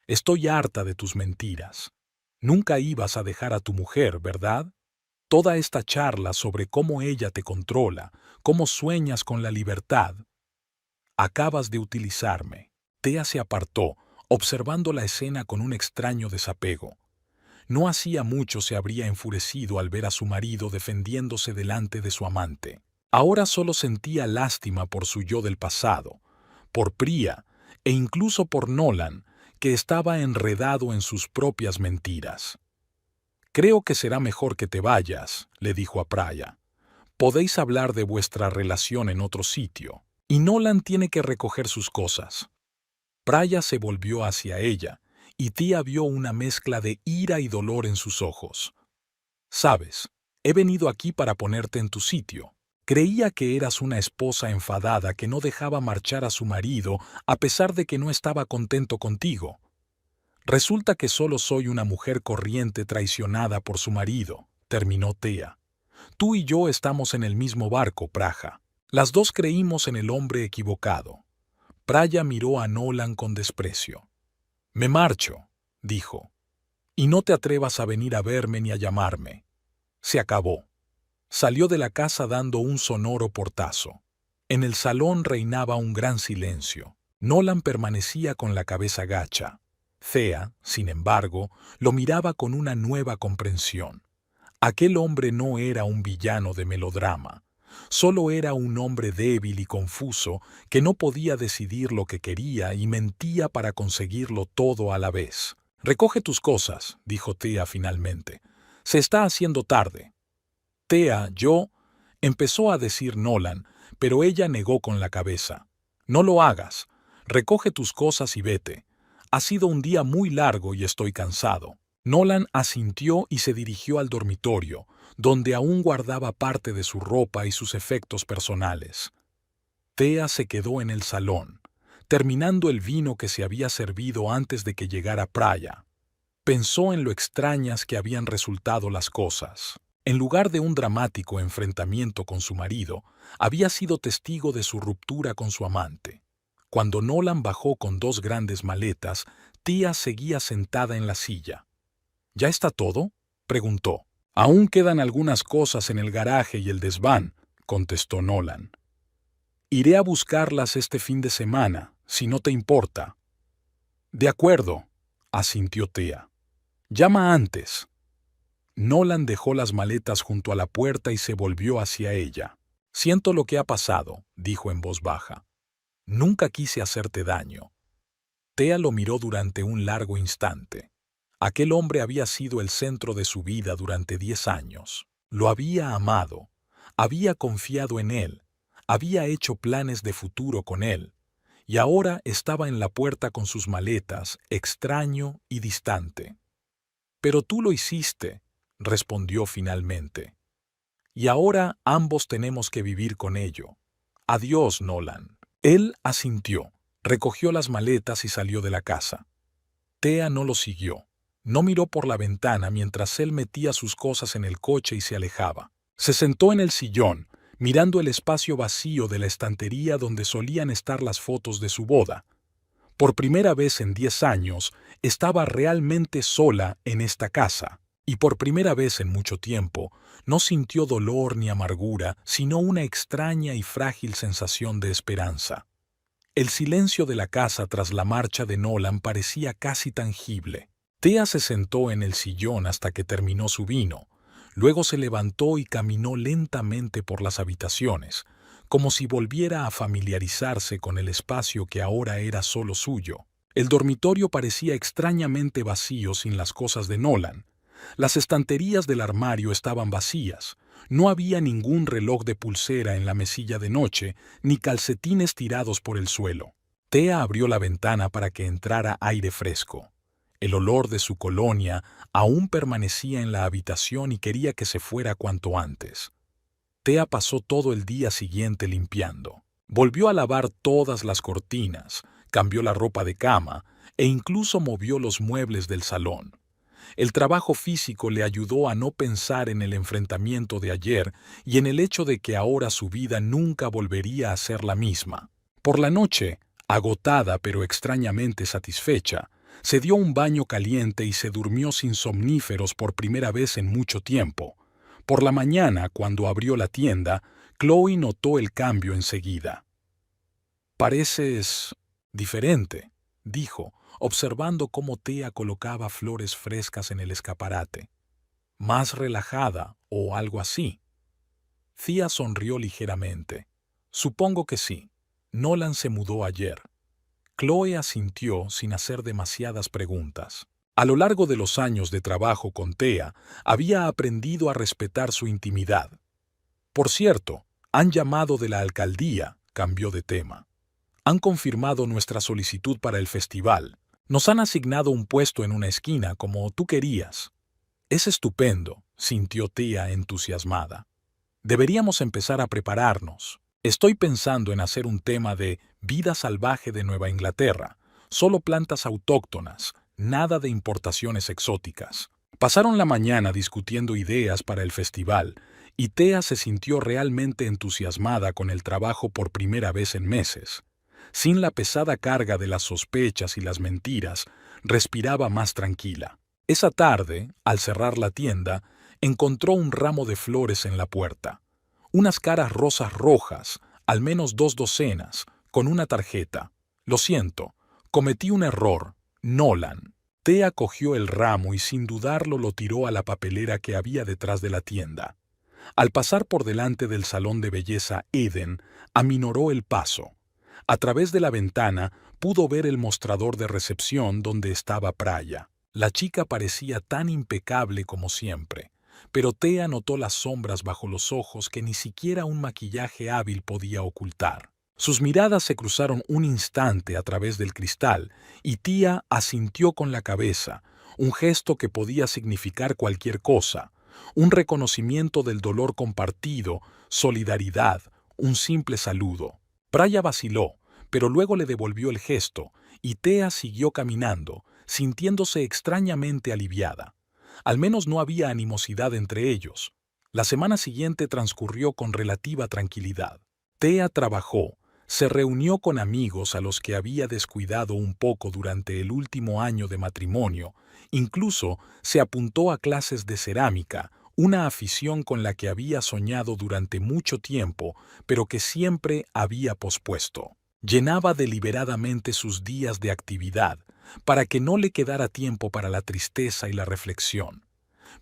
Estoy harta de tus mentiras. Nunca ibas a dejar a tu mujer, ¿verdad? Toda esta charla sobre cómo ella te controla, cómo sueñas con la libertad. Acabas de utilizarme. Thea se apartó, observando la escena con un extraño desapego. No hacía mucho se habría enfurecido al ver a su marido defendiéndose delante de su amante. Ahora solo sentía lástima por su yo del pasado, por Priya, e incluso por Nolan, que estaba enredado en sus propias mentiras. Creo que será mejor que te vayas, le dijo a Praya. Podéis hablar de vuestra relación en otro sitio, y Nolan tiene que recoger sus cosas. Praya se volvió hacia ella, y Thea vio una mezcla de ira y dolor en sus ojos. Sabes, he venido aquí para ponerte en tu sitio. Creía que eras una esposa enfadada que no dejaba marchar a su marido a pesar de que no estaba contento contigo. Resulta que solo soy una mujer corriente traicionada por su marido, terminó Thea. Tú y yo estamos en el mismo barco, Praja. Las dos creímos en el hombre equivocado. Praya miró a Nolan con desprecio. Me marcho, dijo. Y no te atrevas a venir a verme ni a llamarme. Se acabó. Salió de la casa dando un sonoro portazo. En el salón reinaba un gran silencio. Nolan permanecía con la cabeza gacha. Thea, sin embargo, lo miraba con una nueva comprensión. Aquel hombre no era un villano de melodrama. Solo era un hombre débil y confuso que no podía decidir lo que quería y mentía para conseguirlo todo a la vez. «Recoge tus cosas», dijo Thea finalmente. «Se está haciendo tarde». «Thea, yo…», empezó a decir Nolan, pero ella negó con la cabeza. «No lo hagas. Recoge tus cosas y vete. Ha sido un día muy largo y estoy cansado». Nolan asintió y se dirigió al dormitorio, donde aún guardaba parte de su ropa y sus efectos personales. Thea se quedó en el salón, terminando el vino que se había servido antes de que llegara Praya. Pensó en lo extrañas que habían resultado las cosas. En lugar de un dramático enfrentamiento con su marido, había sido testigo de su ruptura con su amante. Cuando Nolan bajó con 2 grandes maletas, Thea seguía sentada en la silla. «¿Ya está todo?», preguntó. «Aún quedan algunas cosas en el garaje y el desván», contestó Nolan. «Iré a buscarlas este fin de semana, si no te importa». «De acuerdo», asintió Thea. «Llama antes». Nolan dejó las maletas junto a la puerta y se volvió hacia ella. «Siento lo que ha pasado», dijo en voz baja. «Nunca quise hacerte daño». Thea lo miró durante un largo instante. Aquel hombre había sido el centro de su vida durante 10 años. Lo había amado, había confiado en él, había hecho planes de futuro con él, y ahora estaba en la puerta con sus maletas, extraño y distante. «Pero tú lo hiciste», respondió finalmente. «Y ahora ambos tenemos que vivir con ello. Adiós, Nolan». Él asintió, recogió las maletas y salió de la casa. Thea no lo siguió. No miró por la ventana mientras él metía sus cosas en el coche y se alejaba. Se sentó en el sillón, mirando el espacio vacío de la estantería donde solían estar las fotos de su boda. Por primera vez en 10 años, estaba realmente sola en esta casa, y por primera vez en mucho tiempo, no sintió dolor ni amargura, sino una extraña y frágil sensación de esperanza. El silencio de la casa tras la marcha de Nolan parecía casi tangible. Thea se sentó en el sillón hasta que terminó su vino. Luego se levantó y caminó lentamente por las habitaciones, como si volviera a familiarizarse con el espacio que ahora era solo suyo. El dormitorio parecía extrañamente vacío sin las cosas de Nolan. Las estanterías del armario estaban vacías. No había ningún reloj de pulsera en la mesilla de noche, ni calcetines tirados por el suelo. Thea abrió la ventana para que entrara aire fresco. El olor de su colonia aún permanecía en la habitación y quería que se fuera cuanto antes. Thea pasó todo el día siguiente limpiando. Volvió a lavar todas las cortinas, cambió la ropa de cama e incluso movió los muebles del salón. El trabajo físico le ayudó a no pensar en el enfrentamiento de ayer y en el hecho de que ahora su vida nunca volvería a ser la misma. Por la noche, agotada pero extrañamente satisfecha, se dio un baño caliente y se durmió sin somníferos por primera vez en mucho tiempo. Por la mañana, cuando abrió la tienda, Chloe notó el cambio enseguida. «Pareces diferente», dijo, observando cómo Thea colocaba flores frescas en el escaparate. «Más relajada o algo así». Thea sonrió ligeramente. «Supongo que sí. Nolan se mudó ayer». Chloe asintió sin hacer demasiadas preguntas. A lo largo de los años de trabajo con Thea, había aprendido a respetar su intimidad. «Por cierto, han llamado de la alcaldía», cambió de tema. «Han confirmado nuestra solicitud para el festival. Nos han asignado un puesto en una esquina como tú querías». «Es estupendo», sintió Thea entusiasmada. «Deberíamos empezar a prepararnos. Estoy pensando en hacer un tema de vida salvaje de Nueva Inglaterra, solo plantas autóctonas, nada de importaciones exóticas». Pasaron la mañana discutiendo ideas para el festival, y Thea se sintió realmente entusiasmada con el trabajo por primera vez en meses. Sin la pesada carga de las sospechas y las mentiras, respiraba más tranquila. Esa tarde, al cerrar la tienda, encontró un ramo de flores en la puerta. Unas caras rosas rojas, al menos 2 docenas, con una tarjeta. «Lo siento, cometí un error. Nolan». Thea cogió el ramo y sin dudarlo lo tiró a la papelera que había detrás de la tienda. Al pasar por delante del salón de belleza Eden, aminoró el paso. A través de la ventana pudo ver el mostrador de recepción donde estaba Praya. La chica parecía tan impecable como siempre, pero Thea notó las sombras bajo los ojos que ni siquiera un maquillaje hábil podía ocultar. Sus miradas se cruzaron un instante a través del cristal y Tia asintió con la cabeza, un gesto que podía significar cualquier cosa, un reconocimiento del dolor compartido, solidaridad, un simple saludo. Praya vaciló, pero luego le devolvió el gesto, y Thea siguió caminando, sintiéndose extrañamente aliviada. Al menos no había animosidad entre ellos. La semana siguiente transcurrió con relativa tranquilidad. Thea trabajó, se reunió con amigos a los que había descuidado un poco durante el último año de matrimonio, incluso se apuntó a clases de cerámica, una afición con la que había soñado durante mucho tiempo, pero que siempre había pospuesto. Llenaba deliberadamente sus días de actividad, para que no le quedara tiempo para la tristeza y la reflexión.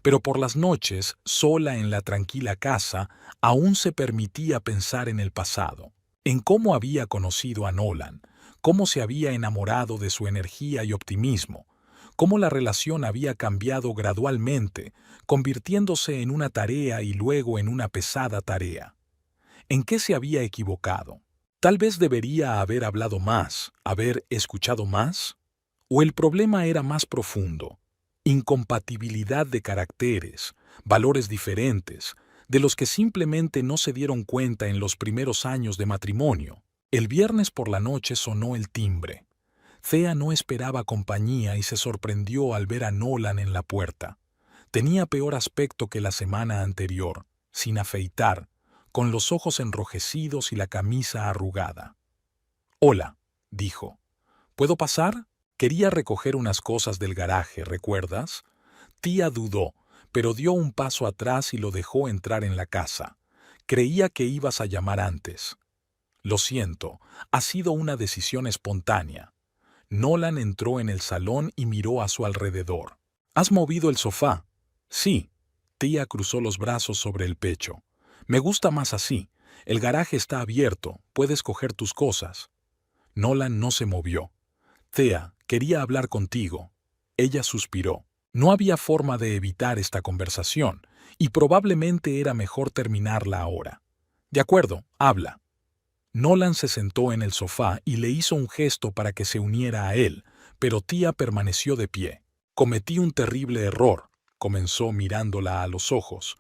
Pero por las noches, sola en la tranquila casa, aún se permitía pensar en el pasado, en cómo había conocido a Nolan, cómo se había enamorado de su energía y optimismo, cómo la relación había cambiado gradualmente, convirtiéndose en una tarea y luego en una pesada tarea. ¿En qué se había equivocado? Tal vez debería haber hablado más, haber escuchado más. ¿O el problema era más profundo? Incompatibilidad de caracteres, valores diferentes, de los que simplemente no se dieron cuenta en los primeros años de matrimonio. El viernes por la noche sonó el timbre. Thea no esperaba compañía y se sorprendió al ver a Nolan en la puerta. Tenía peor aspecto que la semana anterior, sin afeitar, con los ojos enrojecidos y la camisa arrugada. «Hola», dijo. «¿Puedo pasar?» Quería recoger unas cosas del garaje, ¿recuerdas? Tia dudó, pero dio un paso atrás y lo dejó entrar en la casa. Creía que ibas a llamar antes. Lo siento, ha sido una decisión espontánea. Nolan entró en el salón y miró a su alrededor. ¿Has movido el sofá? Sí. Tia cruzó los brazos sobre el pecho. Me gusta más así. El garaje está abierto, puedes coger tus cosas. Nolan no se movió. Thea, quería hablar contigo. Ella suspiró. No había forma de evitar esta conversación, y probablemente era mejor terminarla ahora. De acuerdo, habla. Nolan se sentó en el sofá y le hizo un gesto para que se uniera a él, pero Tia permaneció de pie. Cometí un terrible error, comenzó mirándola a los ojos.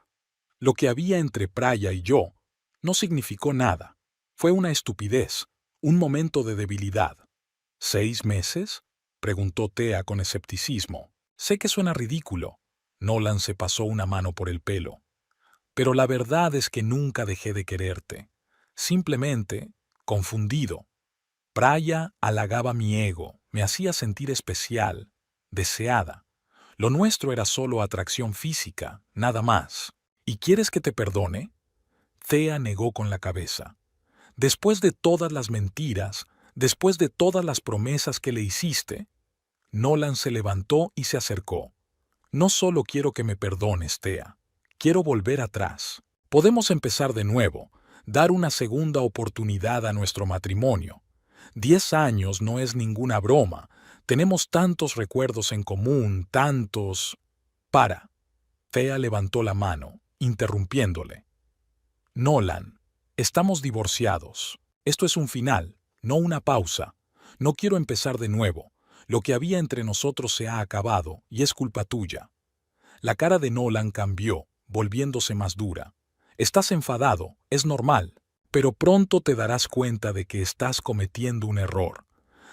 Lo que había entre Praya y yo no significó nada. Fue una estupidez, un momento de debilidad. ¿6 meses? Preguntó Thea con escepticismo. Sé que suena ridículo. Nolan se pasó una mano por el pelo. Pero la verdad es que nunca dejé de quererte. Simplemente, confundido. Praya halagaba mi ego, me hacía sentir especial, deseada. Lo nuestro era solo atracción física, nada más. ¿Y quieres que te perdone? Thea negó con la cabeza. Después de todas las mentiras, después de todas las promesas que le hiciste. Nolan se levantó y se acercó. No solo quiero que me perdones, Thea. Quiero volver atrás. Podemos empezar de nuevo, dar una segunda oportunidad a nuestro matrimonio. 10 años no es ninguna broma. Tenemos tantos recuerdos en común, tantos... Para. Thea levantó la mano, interrumpiéndole. Nolan, estamos divorciados. Esto es un final, no una pausa. No quiero empezar de nuevo. Lo que había entre nosotros se ha acabado y es culpa tuya. La cara de Nolan cambió, volviéndose más dura. Estás enfadado, es normal, pero pronto te darás cuenta de que estás cometiendo un error.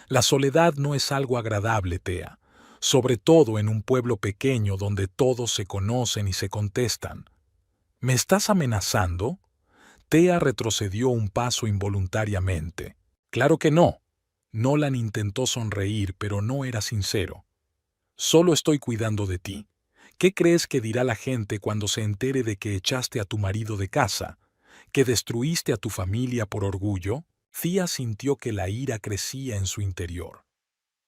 La soledad no es algo agradable, Thea, sobre todo en un pueblo pequeño donde todos se conocen y se contestan. ¿Me estás amenazando? Thea retrocedió un paso involuntariamente. Claro que no. Nolan intentó sonreír, pero no era sincero. Solo estoy cuidando de ti. ¿Qué crees que dirá la gente cuando se entere de que echaste a tu marido de casa? ¿Que destruiste a tu familia por orgullo? Thea sintió que la ira crecía en su interior.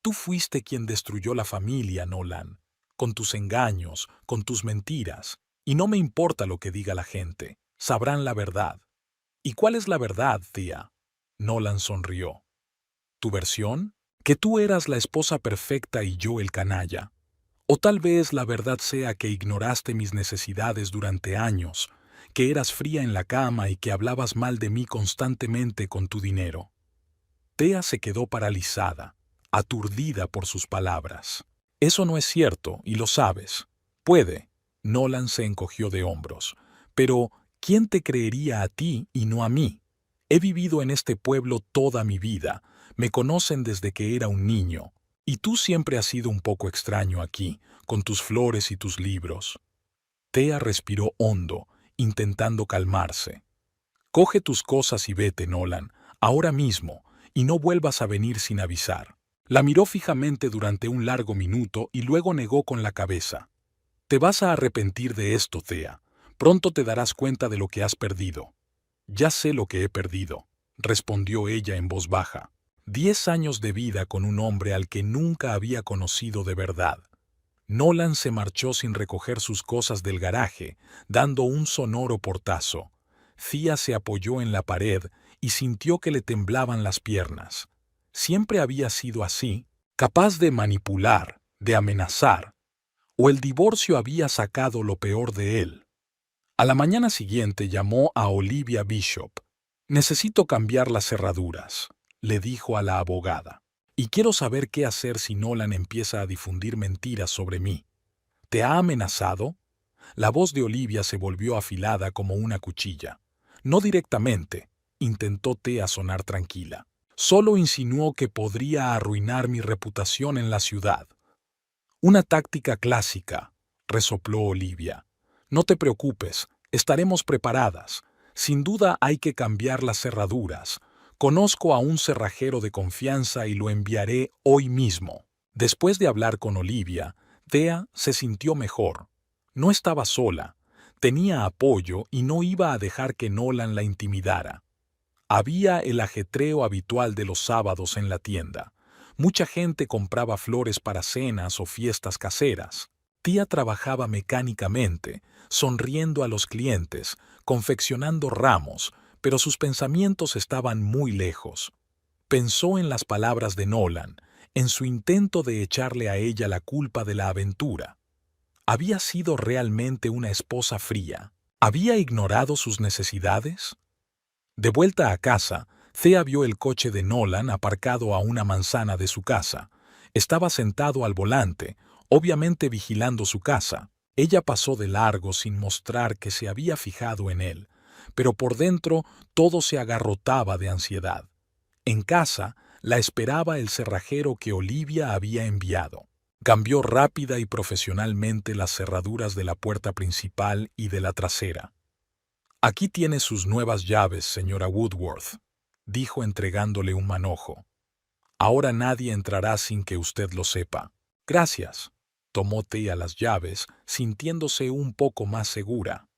Tú fuiste quien destruyó la familia, Nolan, con tus engaños, con tus mentiras, Y no me importa lo que diga la gente. Sabrán la verdad. ¿Y cuál es la verdad, tía? Nolan sonrió. ¿Tu versión? Que tú eras la esposa perfecta y yo el canalla. O tal vez la verdad sea que ignoraste mis necesidades durante años, que eras fría en la cama y que hablabas mal de mí constantemente con tu dinero. Thea se quedó paralizada, aturdida por sus palabras. Eso no es cierto, y lo sabes. Puede. Nolan se encogió de hombros. Pero, ¿quién te creería a ti y no a mí? He vivido en este pueblo toda mi vida. Me conocen desde que era un niño. Y tú siempre has sido un poco extraño aquí, con tus flores y tus libros. Thea respiró hondo, intentando calmarse. Coge tus cosas y vete, Nolan, ahora mismo, y no vuelvas a venir sin avisar. La miró fijamente durante un largo minuto y luego negó con la cabeza. Te vas a arrepentir de esto, Thea. Pronto te darás cuenta de lo que has perdido. Ya sé lo que he perdido, respondió ella en voz baja. 10 años de vida con un hombre al que nunca había conocido de verdad. Nolan se marchó sin recoger sus cosas del garaje, dando un sonoro portazo. Thea se apoyó en la pared y sintió que le temblaban las piernas. Siempre había sido así, capaz de manipular, de amenazar, o el divorcio había sacado lo peor de él. A la mañana siguiente llamó a Olivia Bishop. Necesito cambiar las cerraduras, le dijo a la abogada. Y quiero saber qué hacer si Nolan empieza a difundir mentiras sobre mí. ¿Te ha amenazado? La voz de Olivia se volvió afilada como una cuchilla. No directamente, intentó Thea sonar tranquila. Solo insinuó que podría arruinar mi reputación en la ciudad. Una táctica clásica, resopló Olivia. No te preocupes, estaremos preparadas. Sin duda hay que cambiar las cerraduras. Conozco a un cerrajero de confianza y lo enviaré hoy mismo. Después de hablar con Olivia, Thea se sintió mejor. No estaba sola, tenía apoyo y no iba a dejar que Nolan la intimidara. Había el ajetreo habitual de los sábados en la tienda. Mucha gente compraba flores para cenas o fiestas caseras. Tía trabajaba mecánicamente, sonriendo a los clientes, confeccionando ramos, pero sus pensamientos estaban muy lejos. Pensó en las palabras de Nolan, en su intento de echarle a ella la culpa de la aventura. ¿Había sido realmente una esposa fría? ¿Había ignorado sus necesidades? De vuelta a casa, Thea vio el coche de Nolan aparcado a una manzana de su casa. Estaba sentado al volante, obviamente vigilando su casa. Ella pasó de largo sin mostrar que se había fijado en él, pero por dentro todo se agarrotaba de ansiedad. En casa, la esperaba el cerrajero que Olivia había enviado. Cambió rápida y profesionalmente las cerraduras de la puerta principal y de la trasera. «Aquí tiene sus nuevas llaves, señora Woodworth», dijo entregándole un manojo. «Ahora nadie entrará sin que usted lo sepa». «Gracias», tomó Thea las llaves, sintiéndose un poco más segura.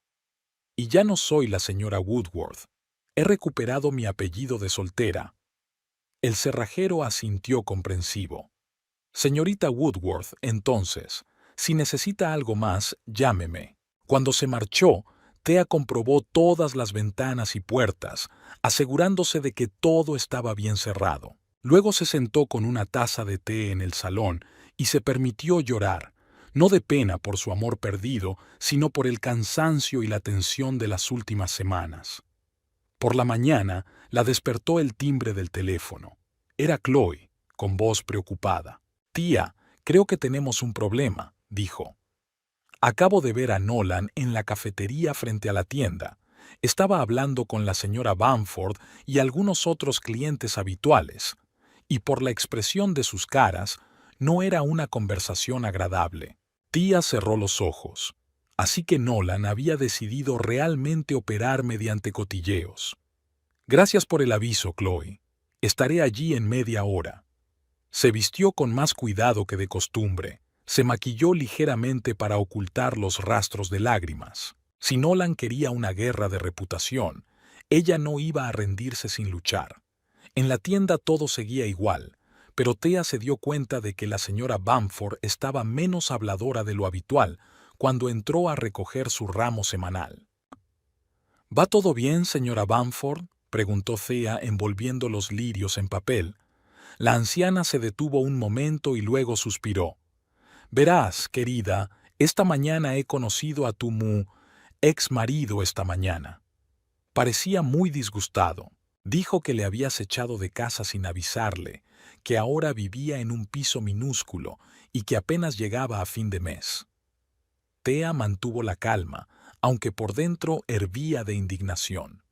«Y ya no soy la señora Woodworth. He recuperado mi apellido de soltera». El cerrajero asintió comprensivo. «Señorita Woodworth, entonces, si necesita algo más, llámeme». Cuando se marchó, Thea comprobó todas las ventanas y puertas, asegurándose de que todo estaba bien cerrado. Luego se sentó con una taza de té en el salón y se permitió llorar, no de pena por su amor perdido, sino por el cansancio y la tensión de las últimas semanas. Por la mañana la despertó el timbre del teléfono. Era Chloe, con voz preocupada. «Tía, creo que tenemos un problema», dijo. «Acabo de ver a Nolan en la cafetería frente a la tienda. Estaba hablando con la señora Bamford y algunos otros clientes habituales, y por la expresión de sus caras, no era una conversación agradable». Tía cerró los ojos. Así que Nolan había decidido realmente operar mediante cotilleos. «Gracias por el aviso, Chloe. Estaré allí en media hora». Se vistió con más cuidado que de costumbre. Se maquilló ligeramente para ocultar los rastros de lágrimas. Si Nolan quería una guerra de reputación, ella no iba a rendirse sin luchar. En la tienda todo seguía igual, pero Thea se dio cuenta de que la señora Bamford estaba menos habladora de lo habitual cuando entró a recoger su ramo semanal. ¿Va todo bien, señora Bamford?, preguntó Thea envolviendo los lirios en papel. La anciana se detuvo un momento y luego suspiró. Verás, querida, esta mañana he conocido a tu ex marido esta mañana. Parecía muy disgustado. Dijo que le habías echado de casa sin avisarle, que ahora vivía en un piso minúsculo y que apenas llegaba a fin de mes. Thea mantuvo la calma, aunque por dentro hervía de indignación.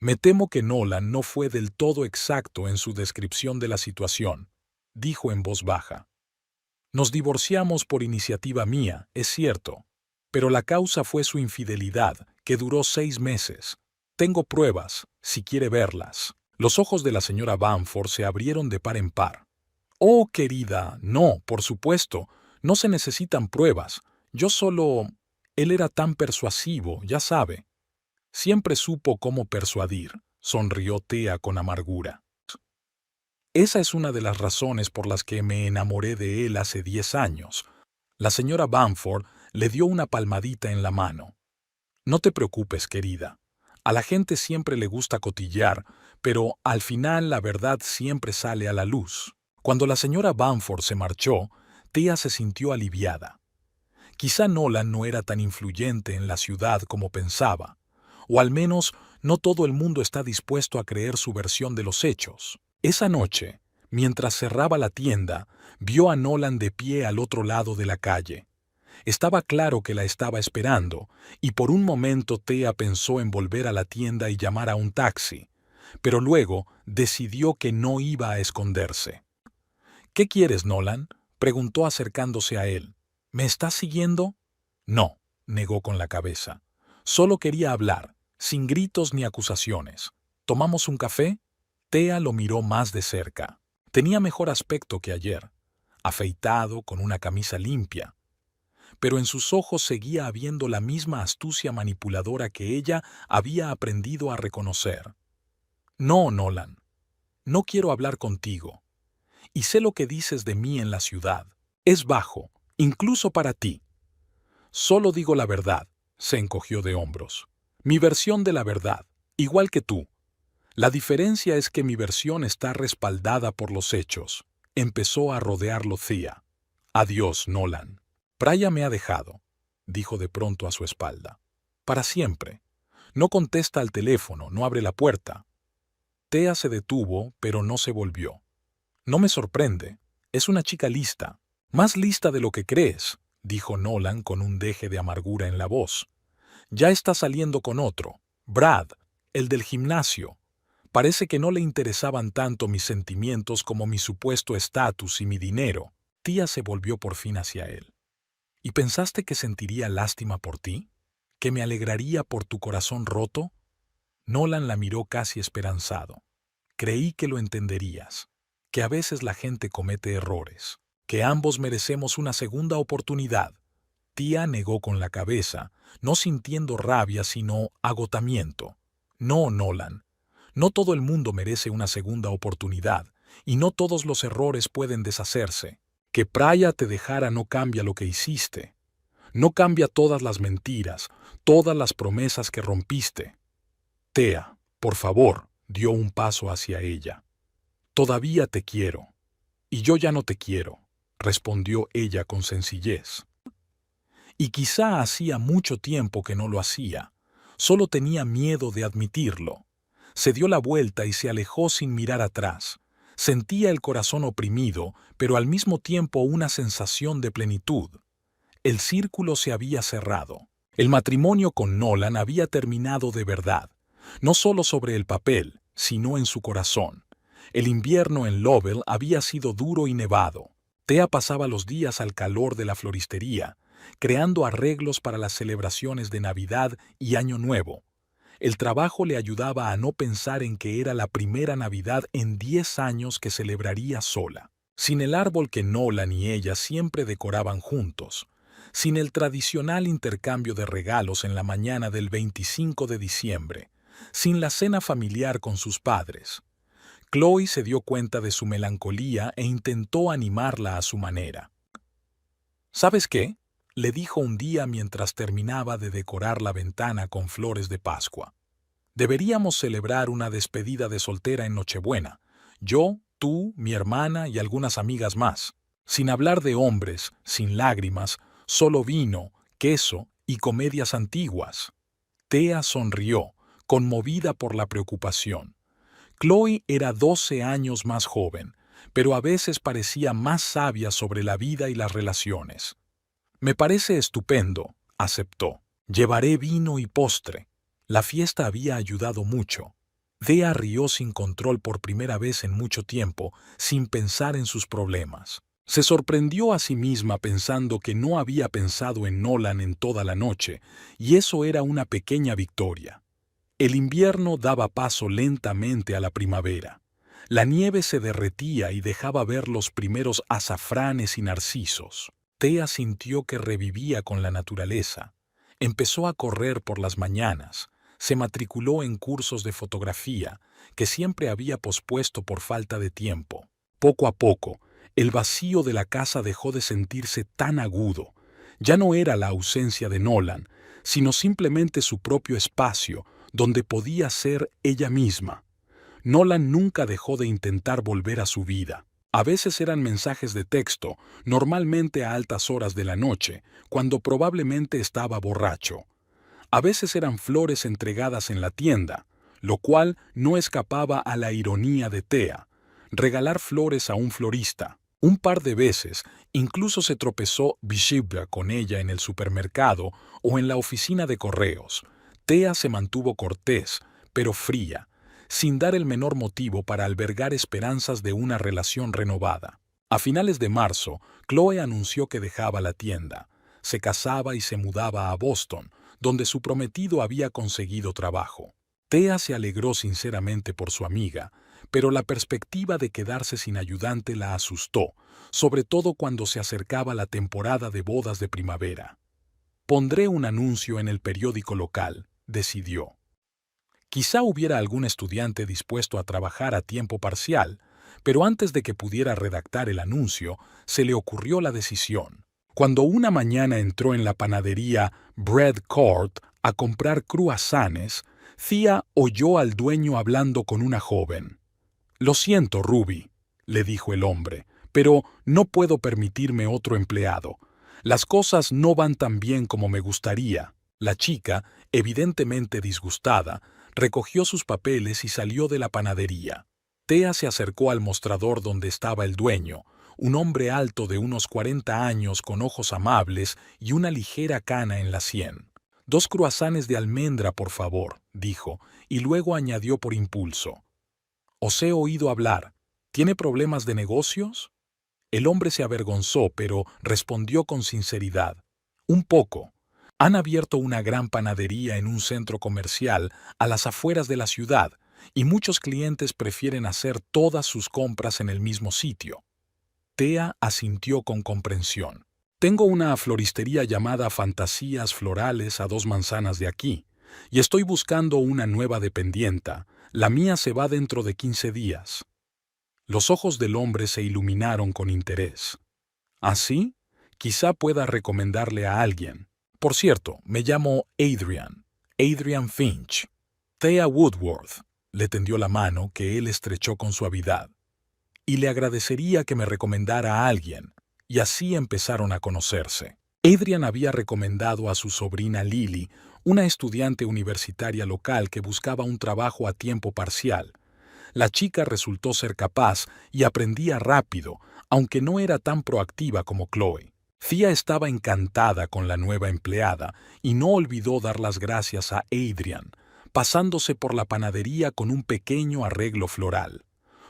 Me temo que Nolan no fue del todo exacto en su descripción de la situación, dijo en voz baja. Nos divorciamos por iniciativa mía, es cierto, pero la causa fue su infidelidad, que duró 6 meses. Tengo pruebas, si quiere verlas. Los ojos de la señora Bamford se abrieron de par en par. Oh, querida, no, por supuesto, no se necesitan pruebas. Yo solo... Él era tan persuasivo, ya sabe. Siempre supo cómo persuadir, sonrió Thea con amargura. Esa es una de las razones por las que me enamoré de él hace 10 años. La señora Bamford le dio una palmadita en la mano. No te preocupes, querida. A la gente siempre le gusta cotillar, pero al final la verdad siempre sale a la luz. Cuando la señora Bamford se marchó, Thea se sintió aliviada. Quizá Nolan no era tan influyente en la ciudad como pensaba, o al menos no todo el mundo está dispuesto a creer su versión de los hechos. Esa noche, mientras cerraba la tienda, vio a Nolan de pie al otro lado de la calle. Estaba claro que la estaba esperando, y por un momento Thea pensó en volver a la tienda y llamar a un taxi, pero luego decidió que no iba a esconderse. ¿Qué quieres, Nolan?, preguntó acercándose a él. ¿Me estás siguiendo? No, negó con la cabeza. Solo quería hablar, sin gritos ni acusaciones. ¿Tomamos un café? Thea lo miró más de cerca. Tenía mejor aspecto que ayer, afeitado, con una camisa limpia. Pero en sus ojos seguía habiendo la misma astucia manipuladora que ella había aprendido a reconocer. No, Nolan, no quiero hablar contigo. Y sé lo que dices de mí en la ciudad. Es bajo, incluso para ti. Solo digo la verdad, se encogió de hombros. Mi versión de la verdad, igual que tú. La diferencia es que mi versión está respaldada por los hechos. Empezó a rodearlo Thea. Adiós, Nolan. Praya me ha dejado, dijo de pronto a su espalda. Para siempre. No contesta al teléfono, no abre la puerta. Thea se detuvo, pero no se volvió. No me sorprende. Es una chica lista. Más lista de lo que crees, dijo Nolan con un deje de amargura en la voz. Ya está saliendo con otro, Brad, el del gimnasio. Parece que no le interesaban tanto mis sentimientos como mi supuesto estatus y mi dinero. Tía se volvió por fin hacia él. ¿Y pensaste que sentiría lástima por ti? ¿Que me alegraría por tu corazón roto? Nolan la miró casi esperanzado. Creí que lo entenderías, que a veces la gente comete errores, que ambos merecemos una segunda oportunidad. Tía negó con la cabeza, no sintiendo rabia sino agotamiento. No, Nolan. No todo el mundo merece una segunda oportunidad, y no todos los errores pueden deshacerse. Que Praya te dejara no cambia lo que hiciste. No cambia todas las mentiras, todas las promesas que rompiste. Thea, por favor, dio un paso hacia ella. Todavía te quiero. Y yo ya no te quiero, respondió ella con sencillez. Y quizá hacía mucho tiempo que no lo hacía. Solo tenía miedo de admitirlo. Se dio la vuelta y se alejó sin mirar atrás. Sentía el corazón oprimido, pero al mismo tiempo una sensación de plenitud. El círculo se había cerrado. El matrimonio con Nolan había terminado de verdad, no solo sobre el papel, sino en su corazón. El invierno en Lovell había sido duro y nevado. Thea pasaba los días al calor de la floristería, creando arreglos para las celebraciones de Navidad y Año Nuevo. El trabajo le ayudaba a no pensar en que era la primera Navidad en 10 años que celebraría sola, sin el árbol que Nolan y ella siempre decoraban juntos, sin el tradicional intercambio de regalos en la mañana del 25 de diciembre, sin la cena familiar con sus padres. Chloe se dio cuenta de su melancolía e intentó animarla a su manera. ¿Sabes qué? le dijo un día mientras terminaba de decorar la ventana con flores de Pascua. Deberíamos celebrar una despedida de soltera en Nochebuena. Yo, tú, mi hermana y algunas amigas más. Sin hablar de hombres, sin lágrimas, solo vino, queso y comedias antiguas. Thea sonrió, conmovida por la preocupación. Chloe era 12 años más joven, pero a veces parecía más sabia sobre la vida y las relaciones. Me parece estupendo, aceptó. Llevaré vino y postre. La fiesta había ayudado mucho. Thea rió sin control por primera vez en mucho tiempo, sin pensar en sus problemas. Se sorprendió a sí misma pensando que no había pensado en Nolan en toda la noche, y eso era una pequeña victoria. El invierno daba paso lentamente a la primavera. La nieve se derretía y dejaba ver los primeros azafranes y narcisos. Thea sintió que revivía con la naturaleza. Empezó a correr por las mañanas. Se matriculó en cursos de fotografía, que siempre había pospuesto por falta de tiempo. Poco a poco, el vacío de la casa dejó de sentirse tan agudo. Ya no era la ausencia de Nolan, sino simplemente su propio espacio, donde podía ser ella misma. Nolan nunca dejó de intentar volver a su vida. A veces eran mensajes de texto, normalmente a altas horas de la noche, cuando probablemente estaba borracho. A veces eran flores entregadas en la tienda, lo cual no escapaba a la ironía de Thea. Regalar flores a un florista. Un par de veces, incluso se tropezó Bishibra con ella en el supermercado o en la oficina de correos. Thea se mantuvo cortés, pero fría, sin dar el menor motivo para albergar esperanzas de una relación renovada. A finales de marzo, Chloe anunció que dejaba la tienda. Se casaba y se mudaba a Boston, donde su prometido había conseguido trabajo. Thea se alegró sinceramente por su amiga, pero la perspectiva de quedarse sin ayudante la asustó, sobre todo cuando se acercaba la temporada de bodas de primavera. Pondré un anuncio en el periódico local, decidió. Quizá hubiera algún estudiante dispuesto a trabajar a tiempo parcial, pero antes de que pudiera redactar el anuncio, se le ocurrió la decisión. Cuando una mañana entró en la panadería Bread Court a comprar croissants, Thea oyó al dueño hablando con una joven. «Lo siento, Ruby», le dijo el hombre, «pero no puedo permitirme otro empleado. Las cosas no van tan bien como me gustaría». La chica, evidentemente disgustada, recogió sus papeles y salió de la panadería. Thea se acercó al mostrador donde estaba el dueño, un hombre alto de unos 40 años con ojos amables y una ligera cana en la sien. «2 croissants de almendra, por favor», dijo, y luego añadió por impulso. «Os he oído hablar. ¿Tiene problemas de negocios?» El hombre se avergonzó, pero respondió con sinceridad. «Un poco. Han abierto una gran panadería en un centro comercial a las afueras de la ciudad, y muchos clientes prefieren hacer todas sus compras en el mismo sitio». Thea asintió con comprensión. «Tengo una floristería llamada Fantasías Florales a 2 manzanas de aquí, y estoy buscando una nueva dependienta. La mía se va dentro de 15 días». Los ojos del hombre se iluminaron con interés. «¿Así? Quizá pueda recomendarle a alguien. Por cierto, me llamo Adrian Finch». Thea Woodworth le tendió la mano, que él estrechó con suavidad. «Y le agradecería que me recomendara a alguien». Y así empezaron a conocerse. Adrian había recomendado a su sobrina Lily, una estudiante universitaria local que buscaba un trabajo a tiempo parcial. La chica resultó ser capaz y aprendía rápido, aunque no era tan proactiva como Chloe. Thea estaba encantada con la nueva empleada y no olvidó dar las gracias a Adrian, pasándose por la panadería con un pequeño arreglo floral.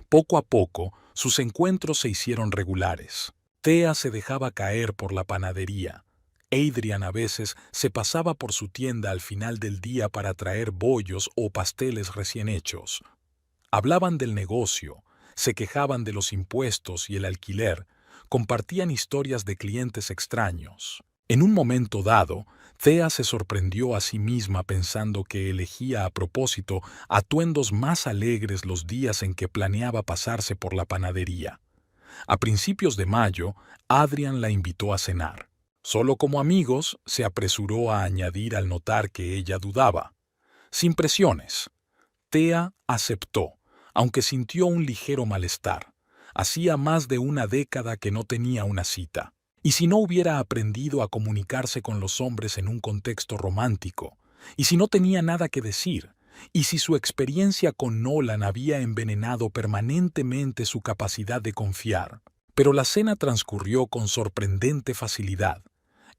Poco a poco, sus encuentros se hicieron regulares. Thea se dejaba caer por la panadería. Adrian a veces se pasaba por su tienda al final del día para traer bollos o pasteles recién hechos. Hablaban del negocio, se quejaban de los impuestos y el alquiler, compartían historias de clientes extraños. En un momento dado, Thea se sorprendió a sí misma pensando que elegía a propósito atuendos más alegres los días en que planeaba pasarse por la panadería. A principios de mayo, Adrian la invitó a cenar. Solo como amigos, se apresuró a añadir al notar que ella dudaba. Sin presiones. Thea aceptó, aunque sintió un ligero malestar. Hacía más de una década que no tenía una cita. ¿Y si no hubiera aprendido a comunicarse con los hombres en un contexto romántico? ¿Y si no tenía nada que decir? ¿Y si su experiencia con Nolan había envenenado permanentemente su capacidad de confiar? Pero la cena transcurrió con sorprendente facilidad.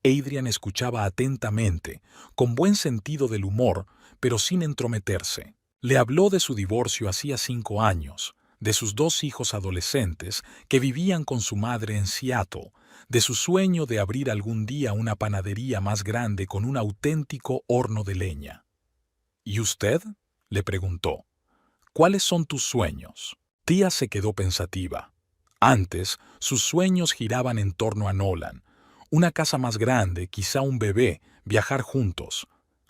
Adrian escuchaba atentamente, con buen sentido del humor, pero sin entrometerse. Le habló de su divorcio hacía 5 años, de sus 2 hijos adolescentes que vivían con su madre en Seattle, de su sueño de abrir algún día una panadería más grande con un auténtico horno de leña. ¿Y usted?, le preguntó. ¿Cuáles son tus sueños? Tía se quedó pensativa. Antes, sus sueños giraban en torno a Nolan. Una casa más grande, quizá un bebé, viajar juntos.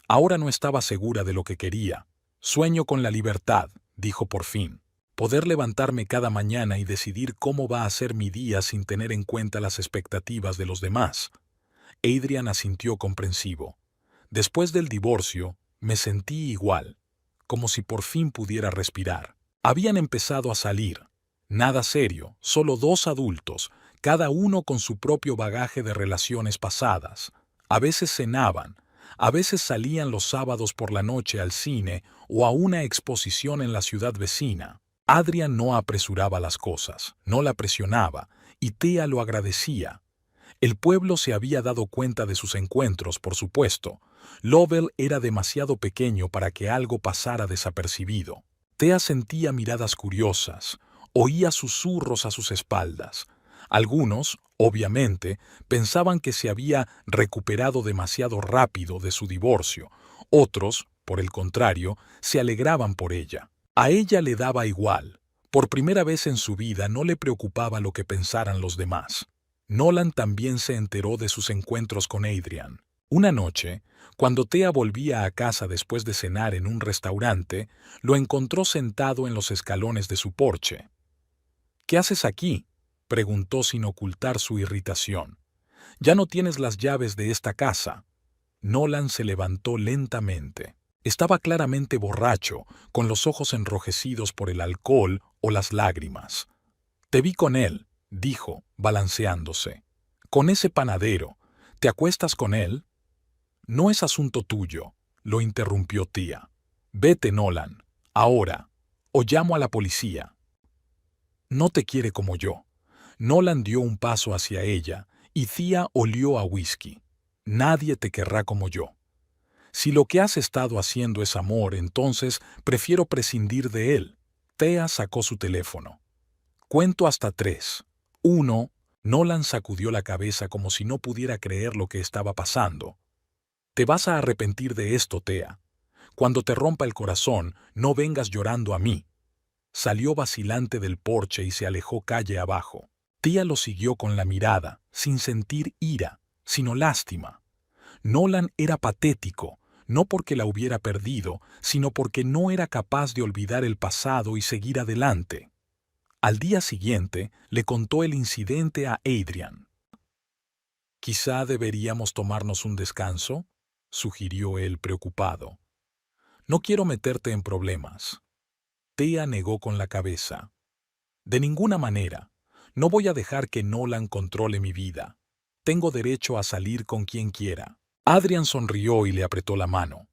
Ahora no estaba segura de lo que quería. Sueño con la libertad, dijo por fin. Poder levantarme cada mañana y decidir cómo va a ser mi día sin tener en cuenta las expectativas de los demás. Adrian asintió comprensivo. Después del divorcio, me sentí igual, como si por fin pudiera respirar. Habían empezado a salir. Nada serio, solo 2 adultos, cada uno con su propio bagaje de relaciones pasadas. A veces cenaban, a veces salían los sábados por la noche al cine o a una exposición en la ciudad vecina. Adrian no apresuraba las cosas, no la presionaba, y Thea lo agradecía. El pueblo se había dado cuenta de sus encuentros, por supuesto. Lovell era demasiado pequeño para que algo pasara desapercibido. Thea sentía miradas curiosas, oía susurros a sus espaldas. Algunos, obviamente, pensaban que se había recuperado demasiado rápido de su divorcio. Otros, por el contrario, se alegraban por ella. A ella le daba igual. Por primera vez en su vida no le preocupaba lo que pensaran los demás. Nolan también se enteró de sus encuentros con Adrian. Una noche, cuando Thea volvía a casa después de cenar en un restaurante, lo encontró sentado en los escalones de su porche. «¿Qué haces aquí?», preguntó sin ocultar su irritación. «Ya no tienes las llaves de esta casa». Nolan se levantó lentamente. Estaba claramente borracho, con los ojos enrojecidos por el alcohol o las lágrimas. «Te vi con él», dijo, balanceándose. «Con ese panadero. ¿Te acuestas con él?» «No es asunto tuyo», lo interrumpió Tía. «Vete, Nolan, ahora, o llamo a la policía». «No te quiere como yo». Nolan dio un paso hacia ella, y Tía olió a whisky. «Nadie te querrá como yo. Si lo que has estado haciendo es amor, entonces prefiero prescindir de él». Thea sacó su teléfono. «Cuento hasta 3. 1. Nolan sacudió la cabeza como si no pudiera creer lo que estaba pasando. «Te vas a arrepentir de esto, Thea. Cuando te rompa el corazón, no vengas llorando a mí». Salió vacilante del porche y se alejó calle abajo. Tía lo siguió con la mirada, sin sentir ira, sino lástima. Nolan era patético, no porque la hubiera perdido, sino porque no era capaz de olvidar el pasado y seguir adelante. Al día siguiente le contó el incidente a Adrian. «Quizá deberíamos tomarnos un descanso», sugirió él preocupado. «No quiero meterte en problemas». Thea negó con la cabeza. «De ninguna manera. No voy a dejar que Nolan controle mi vida. Tengo derecho a salir con quien quiera». Adrian sonrió y le apretó la mano.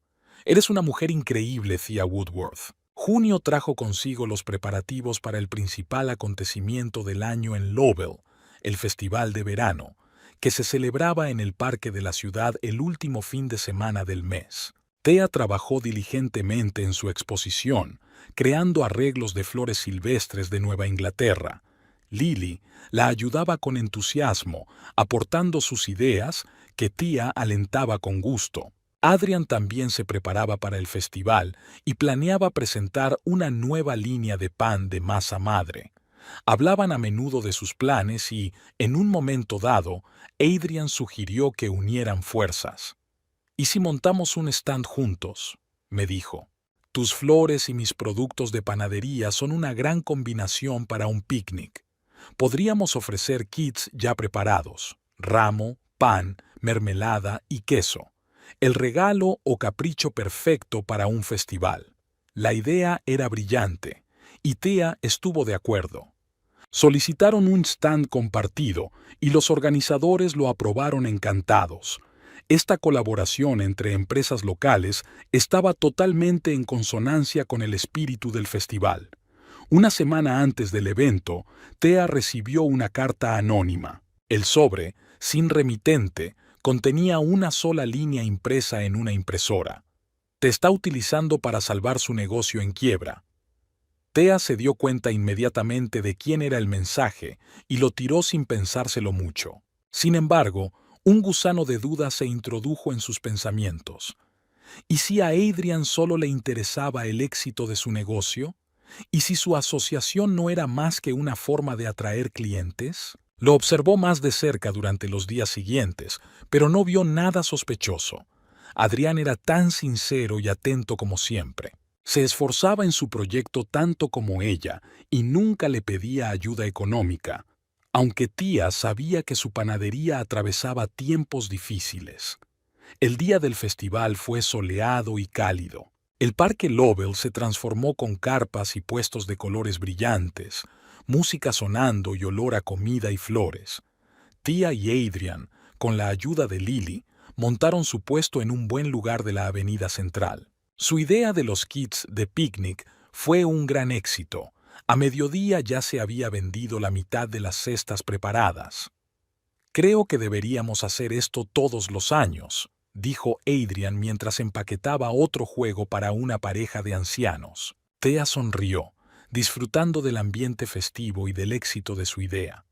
«Eres una mujer increíble, Thea Woodworth». Junio trajo consigo los preparativos para el principal acontecimiento del año en Lovell, el Festival de Verano, que se celebraba en el parque de la ciudad el último fin de semana del mes. Thea trabajó diligentemente en su exposición, creando arreglos de flores silvestres de Nueva Inglaterra. Lily la ayudaba con entusiasmo, aportando sus ideas que Tía alentaba con gusto. Adrian también se preparaba para el festival y planeaba presentar una nueva línea de pan de masa madre. Hablaban a menudo de sus planes y, en un momento dado, Adrian sugirió que unieran fuerzas. «¿Y si montamos un stand juntos?», me dijo. «Tus flores y mis productos de panadería son una gran combinación para un picnic. Podríamos ofrecer kits ya preparados, ramo, pan, mermelada y queso. El regalo o capricho perfecto para un festival. La idea era brillante, y Thea estuvo de acuerdo. Solicitaron un stand compartido y los organizadores lo aprobaron encantados. Esta colaboración entre empresas locales estaba totalmente en consonancia con el espíritu del festival. Una semana antes del evento, Thea recibió una carta anónima. El sobre, sin remitente, contenía una sola línea impresa en una impresora. Te está utilizando para salvar su negocio en quiebra. Thea se dio cuenta inmediatamente de quién era el mensaje y lo tiró sin pensárselo mucho. Sin embargo, un gusano de duda se introdujo en sus pensamientos. ¿Y si a Adrian solo le interesaba el éxito de su negocio? ¿Y si su asociación no era más que una forma de atraer clientes? Lo observó más de cerca durante los días siguientes, pero no vio nada sospechoso. Adrián era tan sincero y atento como siempre. Se esforzaba en su proyecto tanto como ella y nunca le pedía ayuda económica, aunque Tía sabía que su panadería atravesaba tiempos difíciles. El día del festival fue soleado y cálido. El Parque Lovell se transformó con carpas y puestos de colores brillantes, música sonando y olor a comida y flores. Tía y Adrian, con la ayuda de Lily, montaron su puesto en un buen lugar de la avenida central. Su idea de los kits de picnic fue un gran éxito. A mediodía ya se había vendido la mitad de las cestas preparadas. «Creo que deberíamos hacer esto todos los años», dijo Adrian mientras empaquetaba otro juego para una pareja de ancianos. Thea sonrió, disfrutando del ambiente festivo y del éxito de su idea.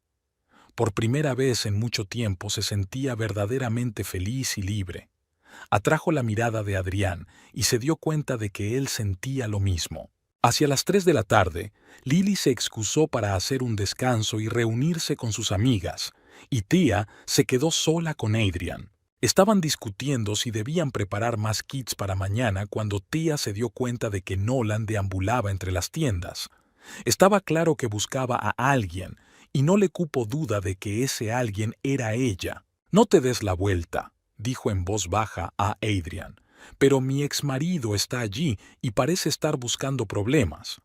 Por primera vez en mucho tiempo se sentía verdaderamente feliz y libre. Atrajo la mirada de Adrián y se dio cuenta de que él sentía lo mismo. Hacia las 3 de la tarde, Lily se excusó para hacer un descanso y reunirse con sus amigas, y Tía se quedó sola con Adrian. Estaban discutiendo si debían preparar más kits para mañana cuando Tía se dio cuenta de que Nolan deambulaba entre las tiendas. Estaba claro que buscaba a alguien, y no le cupo duda de que ese alguien era ella. «No te des la vuelta», dijo en voz baja a Adrian, «pero mi exmarido está allí y parece estar buscando problemas».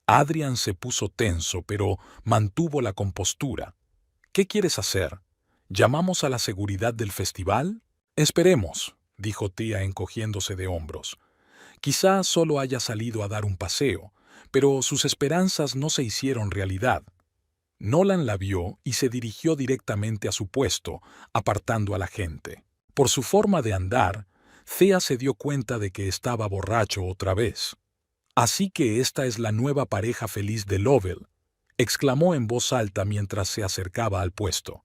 Adrian se puso tenso, pero mantuvo la compostura. «¿Qué quieres hacer? ¿Llamamos a la seguridad del festival?» «Esperemos», dijo Tía encogiéndose de hombros. «Quizá solo haya salido a dar un paseo, pero sus esperanzas no se hicieron realidad». Nolan la vio y se dirigió directamente a su puesto, apartando a la gente. Por su forma de andar, Thea se dio cuenta de que estaba borracho otra vez. «Así que esta es la nueva pareja feliz de Lovell», exclamó en voz alta mientras se acercaba al puesto.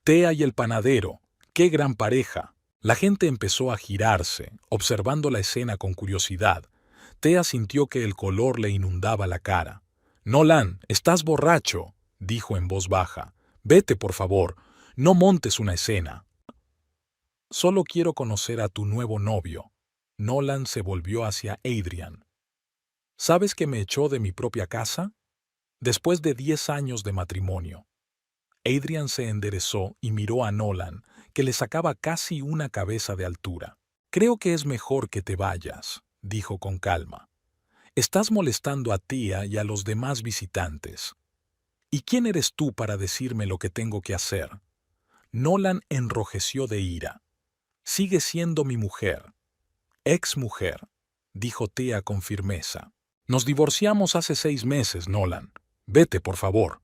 «Thea y el panadero, ¡qué gran pareja!». La gente empezó a girarse, observando la escena con curiosidad. Thea sintió que el color le inundaba la cara. «Nolan, estás borracho», dijo en voz baja. «Vete, por favor, no montes una escena». «Solo quiero conocer a tu nuevo novio». Nolan se volvió hacia Adrian. «¿Sabes que me echó de mi propia casa? Después de 10 años de matrimonio». Adrian se enderezó y miró a Nolan, que le sacaba casi una cabeza de altura. «Creo que es mejor que te vayas», dijo con calma. «Estás molestando a Tía y a los demás visitantes. ¿Y quién eres tú para decirme lo que tengo que hacer?» Nolan enrojeció de ira. «Sigue siendo mi mujer». «Ex mujer», dijo Thea con firmeza. «Nos divorciamos hace 6 meses, Nolan. Vete, por favor».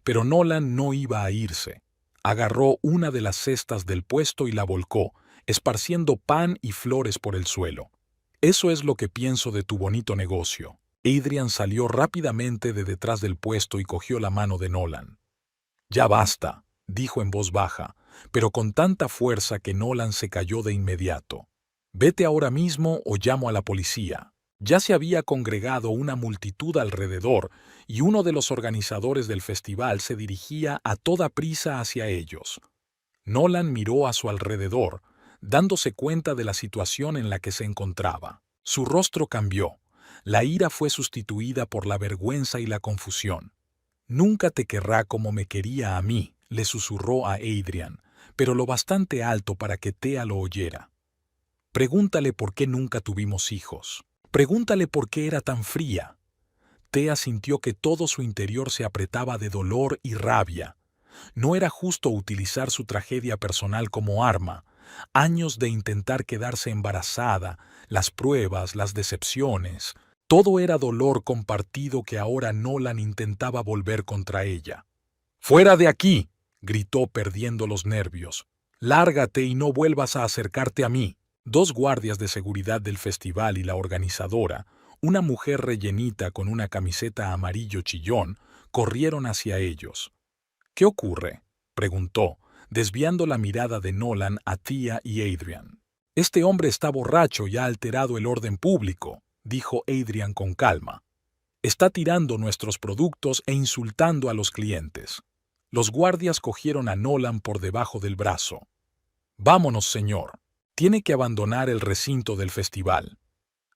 Pero Nolan no iba a irse. Agarró una de las cestas del puesto y la volcó, esparciendo pan y flores por el suelo. «Eso es lo que pienso de tu bonito negocio». Adrian salió rápidamente de detrás del puesto y cogió la mano de Nolan. «Ya basta», dijo en voz baja, pero con tanta fuerza que Nolan se cayó de inmediato. «Vete ahora mismo o llamo a la policía». Ya se había congregado una multitud alrededor y uno de los organizadores del festival se dirigía a toda prisa hacia ellos. Nolan miró a su alrededor, dándose cuenta de la situación en la que se encontraba. Su rostro cambió. La ira fue sustituida por la vergüenza y la confusión. «Nunca te querrá como me quería a mí», le susurró a Adrian, pero lo bastante alto para que Thea lo oyera. Pregúntale por qué nunca tuvimos hijos. Pregúntale por qué era tan fría. Thea sintió que todo su interior se apretaba de dolor y rabia. No era justo utilizar su tragedia personal como arma. Años de intentar quedarse embarazada, las pruebas, las decepciones. Todo era dolor compartido que ahora Nolan intentaba volver contra ella. «¡Fuera de aquí!», gritó perdiendo los nervios. «Lárgate y no vuelvas a acercarte a mí». Dos guardias de seguridad del festival y la organizadora, una mujer rellenita con una camiseta amarillo chillón, corrieron hacia ellos. «¿Qué ocurre?», preguntó, desviando la mirada de Nolan a Thea y Adrian. «Este hombre está borracho y ha alterado el orden público», dijo Adrian con calma. «Está tirando nuestros productos e insultando a los clientes». Los guardias cogieron a Nolan por debajo del brazo. «Vámonos, señor. Tiene que abandonar el recinto del festival».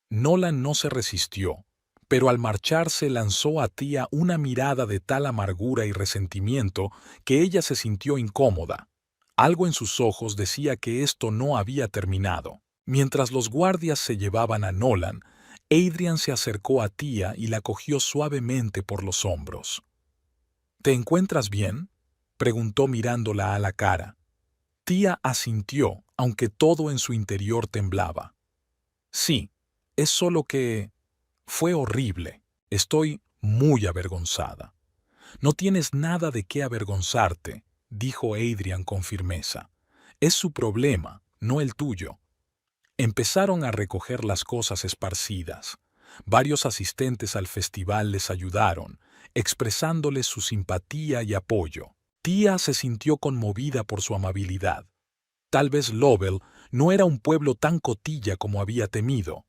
Nolan no se resistió, pero al marcharse lanzó a Thea una mirada de tal amargura y resentimiento que ella se sintió incómoda. Algo en sus ojos decía que esto no había terminado. Mientras los guardias se llevaban a Nolan, Adrian se acercó a Thea y la cogió suavemente por los hombros. «¿Te encuentras bien?», preguntó mirándola a la cara. Thea asintió, aunque todo en su interior temblaba. «Sí, es solo que... fue horrible. Estoy muy avergonzada». «No tienes nada de qué avergonzarte», dijo Adrian con firmeza. «Es su problema, no el tuyo». Empezaron a recoger las cosas esparcidas. Varios asistentes al festival les ayudaron, expresándoles su simpatía y apoyo. Thea se sintió conmovida por su amabilidad. Tal vez Lovell no era un pueblo tan cotilla como había temido.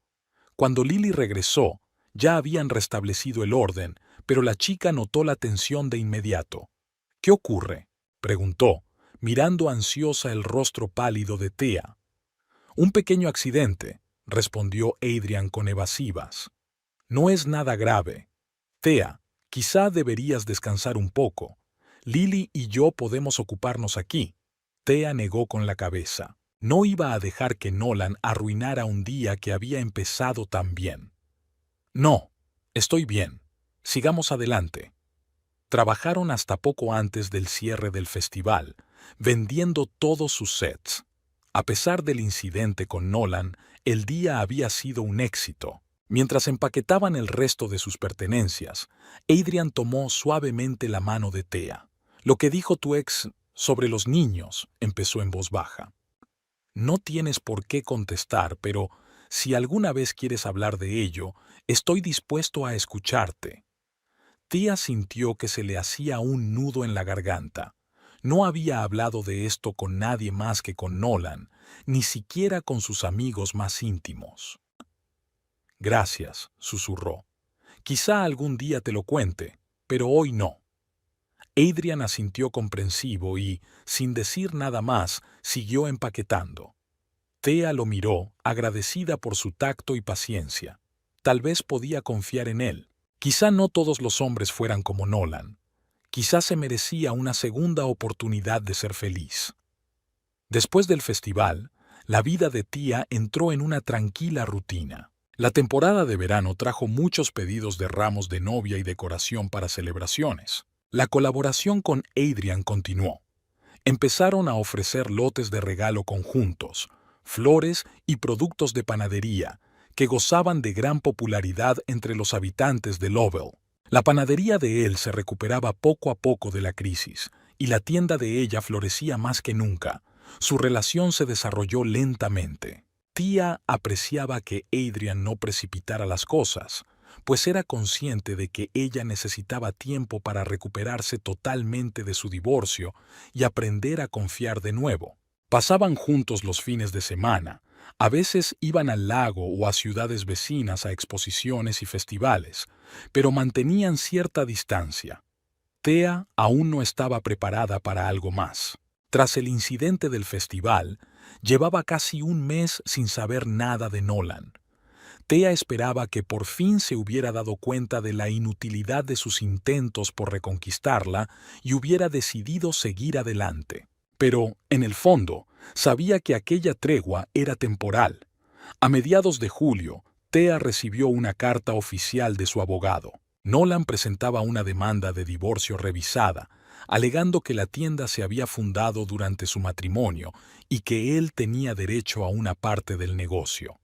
Cuando Lily regresó, ya habían restablecido el orden, pero la chica notó la tensión de inmediato. «¿Qué ocurre?», preguntó, mirando ansiosa el rostro pálido de Thea. «Un pequeño accidente», respondió Adrian con evasivas. «No es nada grave. Thea, quizá deberías descansar un poco. Lily y yo podemos ocuparnos aquí». Thea negó con la cabeza. No iba a dejar que Nolan arruinara un día que había empezado tan bien. «No, estoy bien. Sigamos adelante». Trabajaron hasta poco antes del cierre del festival, vendiendo todos sus sets. A pesar del incidente con Nolan, el día había sido un éxito. Mientras empaquetaban el resto de sus pertenencias, Adrian tomó suavemente la mano de Thea. «Lo que dijo tu ex sobre los niños», empezó en voz baja. «No tienes por qué contestar, pero si alguna vez quieres hablar de ello, estoy dispuesto a escucharte». Thea sintió que se le hacía un nudo en la garganta. No había hablado de esto con nadie más que con Nolan, ni siquiera con sus amigos más íntimos. «Gracias», susurró. «Quizá algún día te lo cuente, pero hoy no». Adrian asintió comprensivo y, sin decir nada más, siguió empaquetando. Thea lo miró, agradecida por su tacto y paciencia. Tal vez podía confiar en él. Quizá no todos los hombres fueran como Nolan. Quizá se merecía una segunda oportunidad de ser feliz. Después del festival, la vida de Thea entró en una tranquila rutina. La temporada de verano trajo muchos pedidos de ramos de novia y decoración para celebraciones. La colaboración con Adrian continuó. Empezaron a ofrecer lotes de regalo conjuntos, flores y productos de panadería, que gozaban de gran popularidad entre los habitantes de Lovell. La panadería de él se recuperaba poco a poco de la crisis, y la tienda de ella florecía más que nunca. Su relación se desarrolló lentamente. Thea apreciaba que Adrian no precipitara las cosas, pues era consciente de que ella necesitaba tiempo para recuperarse totalmente de su divorcio y aprender a confiar de nuevo. Pasaban juntos los fines de semana, a veces iban al lago o a ciudades vecinas a exposiciones y festivales, pero mantenían cierta distancia. Thea aún no estaba preparada para algo más. Tras el incidente del festival, llevaba casi un mes sin saber nada de Nolan. Thea esperaba que por fin se hubiera dado cuenta de la inutilidad de sus intentos por reconquistarla y hubiera decidido seguir adelante. Pero, en el fondo, sabía que aquella tregua era temporal. A mediados de julio, Thea recibió una carta oficial de su abogado. Nolan presentaba una demanda de divorcio revisada, alegando que la tienda se había fundado durante su matrimonio y que él tenía derecho a una parte del negocio.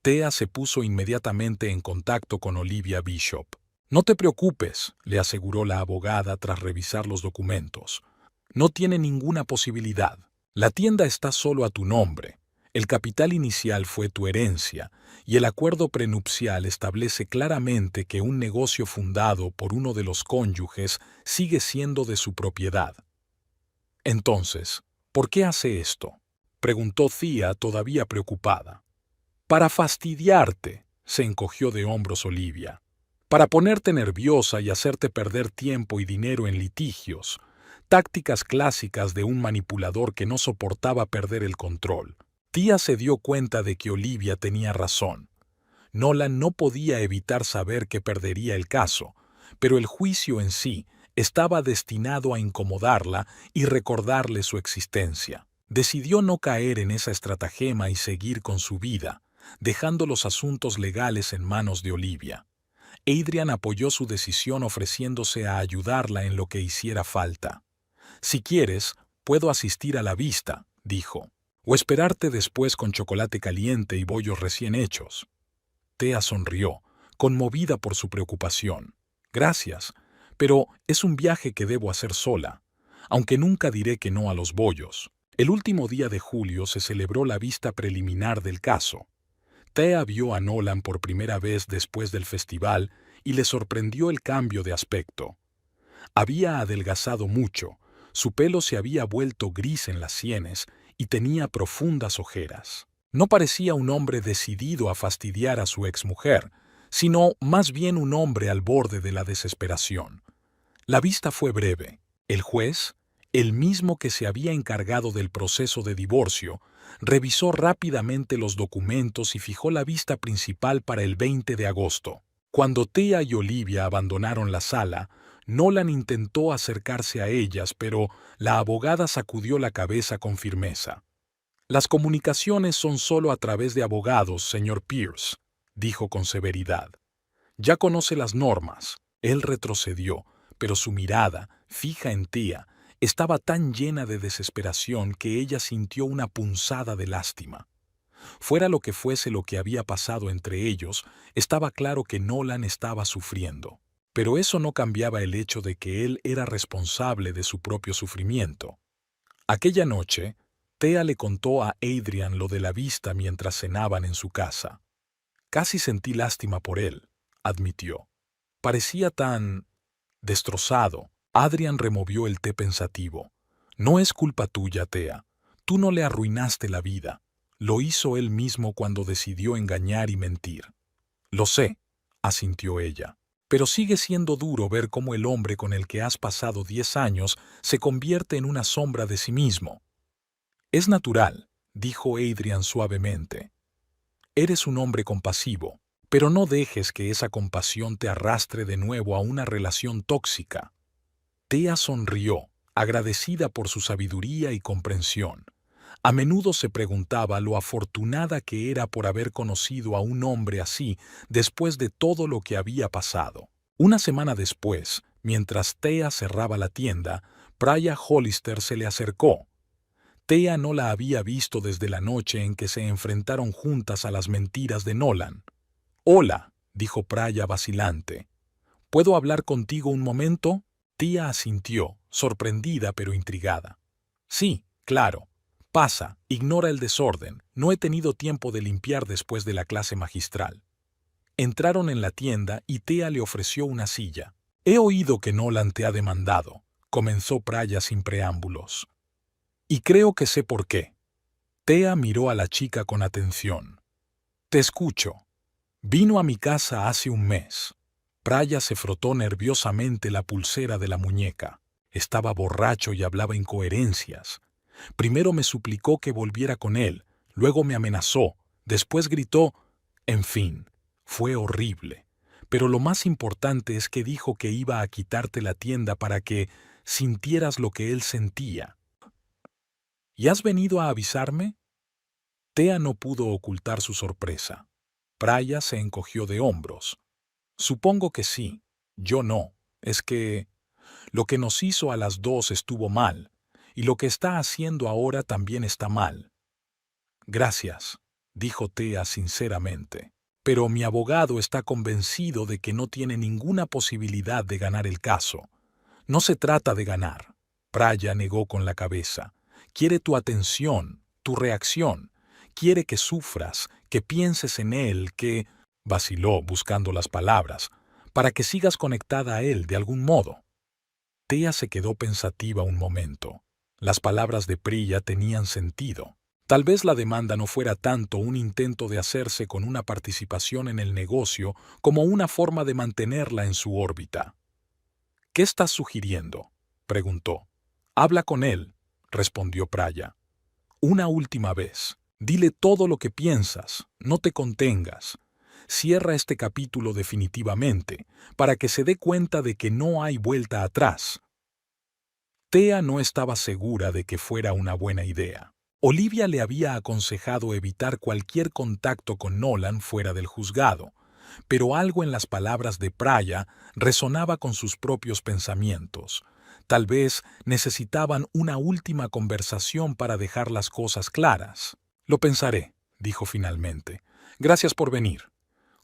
Thea se puso inmediatamente en contacto con Olivia Bishop. «No te preocupes», le aseguró la abogada tras revisar los documentos. «No tiene ninguna posibilidad. La tienda está solo a tu nombre. El capital inicial fue tu herencia, y el acuerdo prenupcial establece claramente que un negocio fundado por uno de los cónyuges sigue siendo de su propiedad». «Entonces, ¿por qué hace esto?», preguntó Thea todavía preocupada. «Para fastidiarte», se encogió de hombros Olivia. «Para ponerte nerviosa y hacerte perder tiempo y dinero en litigios, tácticas clásicas de un manipulador que no soportaba perder el control». Thea se dio cuenta de que Olivia tenía razón. Nolan no podía evitar saber que perdería el caso, pero el juicio en sí estaba destinado a incomodarla y recordarle su existencia. Decidió no caer en esa estratagema y seguir con su vida, dejando los asuntos legales en manos de Olivia. Adrian apoyó su decisión ofreciéndose a ayudarla en lo que hiciera falta. «Si quieres, puedo asistir a la vista», dijo, «o esperarte después con chocolate caliente y bollos recién hechos». Thea sonrió, conmovida por su preocupación. «Gracias, pero es un viaje que debo hacer sola, aunque nunca diré que no a los bollos». El último día de julio se celebró la vista preliminar del caso. Thea vio a Nolan por primera vez después del festival y le sorprendió el cambio de aspecto. Había adelgazado mucho, su pelo se había vuelto gris en las sienes y tenía profundas ojeras. No parecía un hombre decidido a fastidiar a su exmujer, sino más bien un hombre al borde de la desesperación. La vista fue breve. El juez, el mismo que se había encargado del proceso de divorcio, revisó rápidamente los documentos y fijó la vista principal para el 20 de agosto. Cuando Thea y Olivia abandonaron la sala, Nolan intentó acercarse a ellas, pero la abogada sacudió la cabeza con firmeza. «Las comunicaciones son solo a través de abogados, señor Pierce», dijo con severidad. «Ya conoce las normas». Él retrocedió, pero su mirada, fija en Thea, estaba tan llena de desesperación que ella sintió una punzada de lástima. Fuera lo que fuese lo que había pasado entre ellos, estaba claro que Nolan estaba sufriendo. Pero eso no cambiaba el hecho de que él era responsable de su propio sufrimiento. Aquella noche, Thea le contó a Adrian lo de la vista mientras cenaban en su casa. «Casi sentí lástima por él», admitió. «Parecía tan destrozado». Adrian removió el té pensativo. «No es culpa tuya, Thea. Tú no le arruinaste la vida. Lo hizo él mismo cuando decidió engañar y mentir». «Lo sé», asintió ella. «Pero sigue siendo duro ver cómo el hombre con el que has pasado 10 años se convierte en una sombra de sí mismo». «Es natural», dijo Adrian suavemente. «Eres un hombre compasivo, pero no dejes que esa compasión te arrastre de nuevo a una relación tóxica». Thea sonrió, agradecida por su sabiduría y comprensión. A menudo se preguntaba lo afortunada que era por haber conocido a un hombre así después de todo lo que había pasado. Una semana después, mientras Thea cerraba la tienda, Praya Hollister se le acercó. Thea no la había visto desde la noche en que se enfrentaron juntas a las mentiras de Nolan. «Hola», dijo Praya vacilante. «¿Puedo hablar contigo un momento?» Thea asintió, sorprendida pero intrigada. «Sí, claro. Pasa, ignora el desorden. No he tenido tiempo de limpiar después de la clase magistral». Entraron en la tienda y Thea le ofreció una silla. «He oído que Nolan te ha demandado», comenzó Praya sin preámbulos. «Y creo que sé por qué». Thea miró a la chica con atención. «Te escucho. Vino a mi casa hace un mes». Praya se frotó nerviosamente la pulsera de la muñeca. Estaba borracho y hablaba incoherencias. Primero me suplicó que volviera con él, luego me amenazó, después gritó. En fin, fue horrible. Pero lo más importante es que dijo que iba a quitarte la tienda para que sintieras lo que él sentía. ¿Y has venido a avisarme? Thea no pudo ocultar su sorpresa. Praya se encogió de hombros. Supongo que sí. Yo no. Es que lo que nos hizo a las dos estuvo mal, y lo que está haciendo ahora también está mal. Gracias, dijo Thea sinceramente. Pero mi abogado está convencido de que no tiene ninguna posibilidad de ganar el caso. No se trata de ganar. Praya negó con la cabeza. Quiere tu atención, tu reacción. Quiere que sufras, que pienses en él, que... Vaciló buscando las palabras, para que sigas conectada a él de algún modo. Thea se quedó pensativa un momento. Las palabras de Priya tenían sentido. Tal vez la demanda no fuera tanto un intento de hacerse con una participación en el negocio como una forma de mantenerla en su órbita. ¿Qué estás sugiriendo?, preguntó. Habla con él, respondió Praya. Una última vez. Dile todo lo que piensas, no te contengas. Cierra este capítulo definitivamente, para que se dé cuenta de que no hay vuelta atrás. Thea no estaba segura de que fuera una buena idea. Olivia le había aconsejado evitar cualquier contacto con Nolan fuera del juzgado, pero algo en las palabras de Praya resonaba con sus propios pensamientos. Tal vez necesitaban una última conversación para dejar las cosas claras. Lo pensaré, dijo finalmente. Gracias por venir.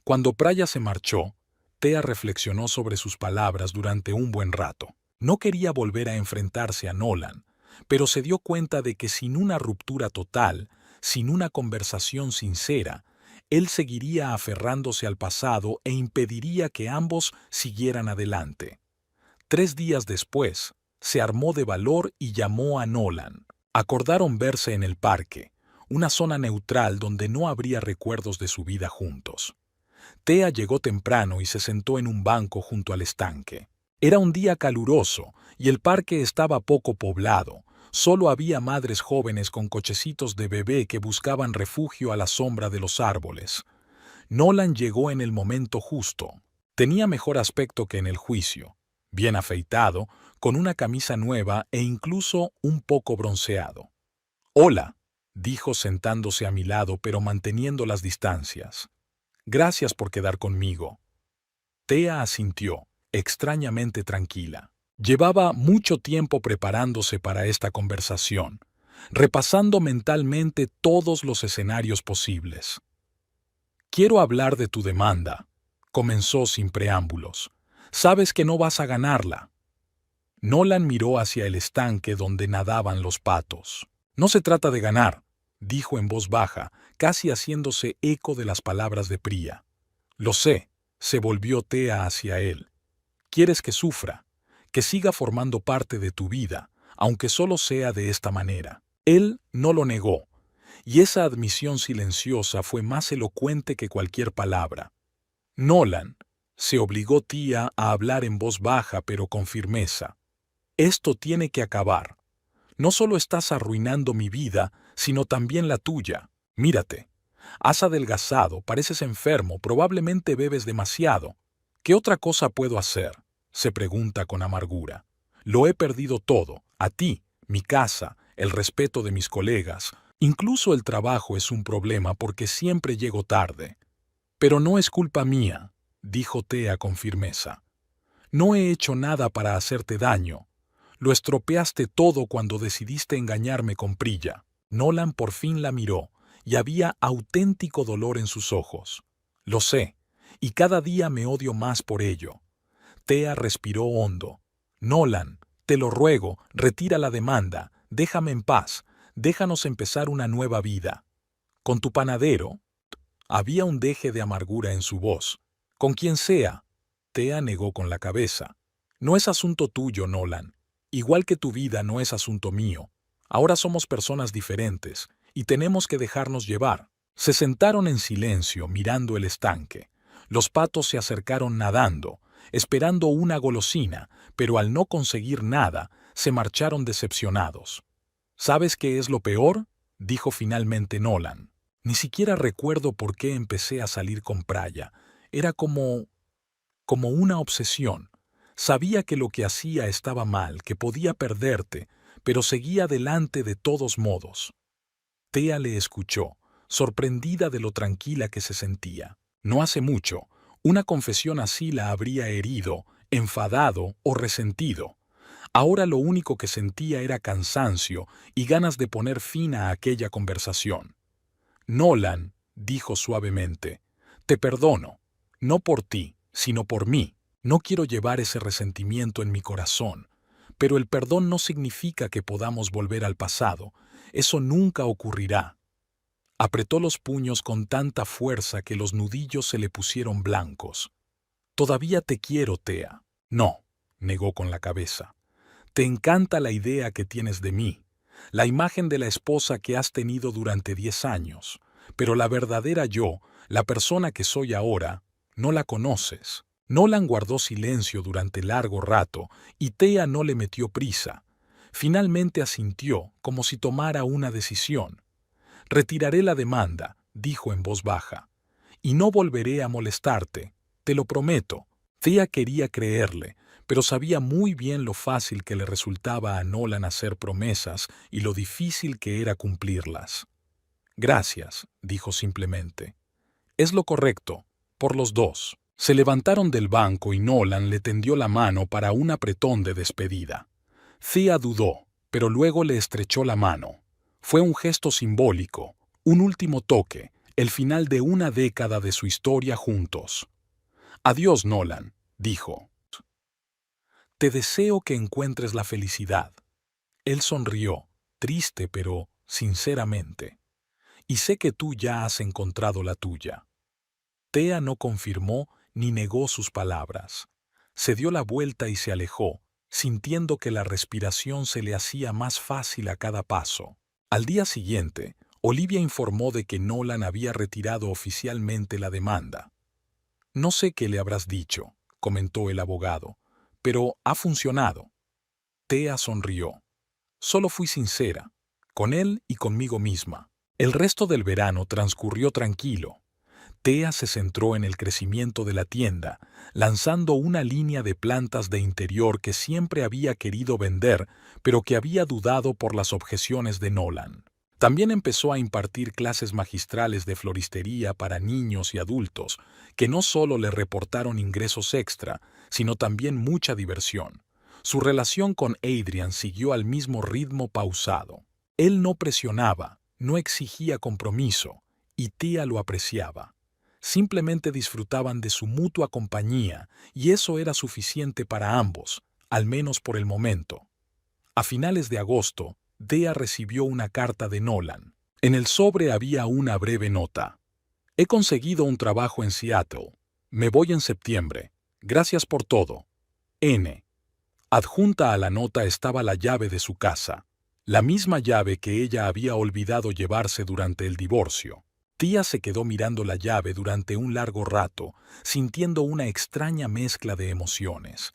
Cuando Praya se marchó, Thea reflexionó sobre sus palabras durante un buen rato. No quería volver a enfrentarse a Nolan, pero se dio cuenta de que sin una ruptura total, sin una conversación sincera, él seguiría aferrándose al pasado e impediría que ambos siguieran adelante. 3 días después, se armó de valor y llamó a Nolan. Acordaron verse en el parque, una zona neutral donde no habría recuerdos de su vida juntos. Thea llegó temprano y se sentó en un banco junto al estanque. Era un día caluroso y el parque estaba poco poblado. Solo había madres jóvenes con cochecitos de bebé que buscaban refugio a la sombra de los árboles. Nolan llegó en el momento justo. Tenía mejor aspecto que en el juicio, bien afeitado, con una camisa nueva e incluso un poco bronceado. «Hola», dijo sentándose a mi lado pero manteniendo las distancias. «Gracias por quedar conmigo». Thea asintió, extrañamente tranquila. Llevaba mucho tiempo preparándose para esta conversación, repasando mentalmente todos los escenarios posibles. «Quiero hablar de tu demanda», comenzó sin preámbulos. «Sabes que no vas a ganarla». Nolan miró hacia el estanque donde nadaban los patos. «No se trata de ganar», dijo en voz baja, casi haciéndose eco de las palabras de Priya. «Lo sé», se volvió Thea hacia él. «Quieres que sufra, que siga formando parte de tu vida, aunque solo sea de esta manera». Él no lo negó, y esa admisión silenciosa fue más elocuente que cualquier palabra. «Nolan», se obligó Thea a hablar en voz baja pero con firmeza. «Esto tiene que acabar. No solo estás arruinando mi vida, sino también la tuya. Mírate. Has adelgazado, pareces enfermo, probablemente bebes demasiado. ¿Qué otra cosa puedo hacer?», se pregunta con amargura. «Lo he perdido todo, a ti, mi casa, el respeto de mis colegas. Incluso el trabajo es un problema porque siempre llego tarde». «Pero no es culpa mía», dijo Thea con firmeza. «No he hecho nada para hacerte daño. Lo estropeaste todo cuando decidiste engañarme con Priya». Nolan por fin la miró, y había auténtico dolor en sus ojos. «Lo sé, y cada día me odio más por ello». Thea respiró hondo. «Nolan, te lo ruego, retira la demanda, déjame en paz, déjanos empezar una nueva vida. Con tu panadero». Había un deje de amargura en su voz. «Con quien sea». Thea negó con la cabeza. «No es asunto tuyo, Nolan. Igual que tu vida no es asunto mío. Ahora somos personas diferentes, y tenemos que dejarnos llevar». Se sentaron en silencio, mirando el estanque. Los patos se acercaron nadando, esperando una golosina, pero al no conseguir nada, se marcharon decepcionados. «¿Sabes qué es lo peor?», dijo finalmente Nolan. «Ni siquiera recuerdo por qué empecé a salir con Praya. Era como una obsesión. Sabía que lo que hacía estaba mal, que podía perderte, pero seguía adelante de todos modos. Thea le escuchó, sorprendida de lo tranquila que se sentía. No hace mucho, una confesión así la habría herido, enfadado o resentido. Ahora lo único que sentía era cansancio y ganas de poner fin a aquella conversación. Nolan, dijo suavemente, te perdono, no por ti, sino por mí. No quiero llevar ese resentimiento en mi corazón, pero el perdón no significa que podamos volver al pasado. Eso nunca ocurrirá. Apretó los puños con tanta fuerza que los nudillos se le pusieron blancos. Todavía te quiero, Thea. No, negó con la cabeza. Te encanta la idea que tienes de mí, la imagen de la esposa que has tenido durante 10 años, pero la verdadera yo, la persona que soy ahora, no la conoces. Nolan guardó silencio durante largo rato y Thea no le metió prisa. Finalmente asintió, como si tomara una decisión. Retiraré la demanda, dijo en voz baja, y no volveré a molestarte, te lo prometo. Thea quería creerle, pero sabía muy bien lo fácil que le resultaba a Nolan hacer promesas y lo difícil que era cumplirlas. Gracias, dijo simplemente. Es lo correcto, por los dos. Se levantaron del banco y Nolan le tendió la mano para un apretón de despedida. Thea dudó, pero luego le estrechó la mano. Fue un gesto simbólico, un último toque, el final de una década de su historia juntos. Adiós, Nolan, dijo. Te deseo que encuentres la felicidad. Él sonrió, triste pero sinceramente. Y sé que tú ya has encontrado la tuya. Thea no confirmó ni negó sus palabras. Se dio la vuelta y se alejó, sintiendo que la respiración se le hacía más fácil a cada paso. Al día siguiente, Olivia informó de que Nolan había retirado oficialmente la demanda. No sé qué le habrás dicho, comentó el abogado, pero ha funcionado. Thea sonrió. Solo fui sincera, con él y conmigo misma. El resto del verano transcurrió tranquilo. Thea se centró en el crecimiento de la tienda, lanzando una línea de plantas de interior que siempre había querido vender, pero que había dudado por las objeciones de Nolan. También empezó a impartir clases magistrales de floristería para niños y adultos, que no solo le reportaron ingresos extra, sino también mucha diversión. Su relación con Adrian siguió al mismo ritmo pausado. Él no presionaba, no exigía compromiso, y Thea lo apreciaba. Simplemente disfrutaban de su mutua compañía, y eso era suficiente para ambos, al menos por el momento. A finales de agosto, Thea recibió una carta de Nolan. En el sobre había una breve nota. He conseguido un trabajo en Seattle. Me voy en septiembre. Gracias por todo. N. Adjunta a la nota estaba la llave de su casa, la misma llave que ella había olvidado llevarse durante el divorcio. Thea se quedó mirando la llave durante un largo rato, sintiendo una extraña mezcla de emociones.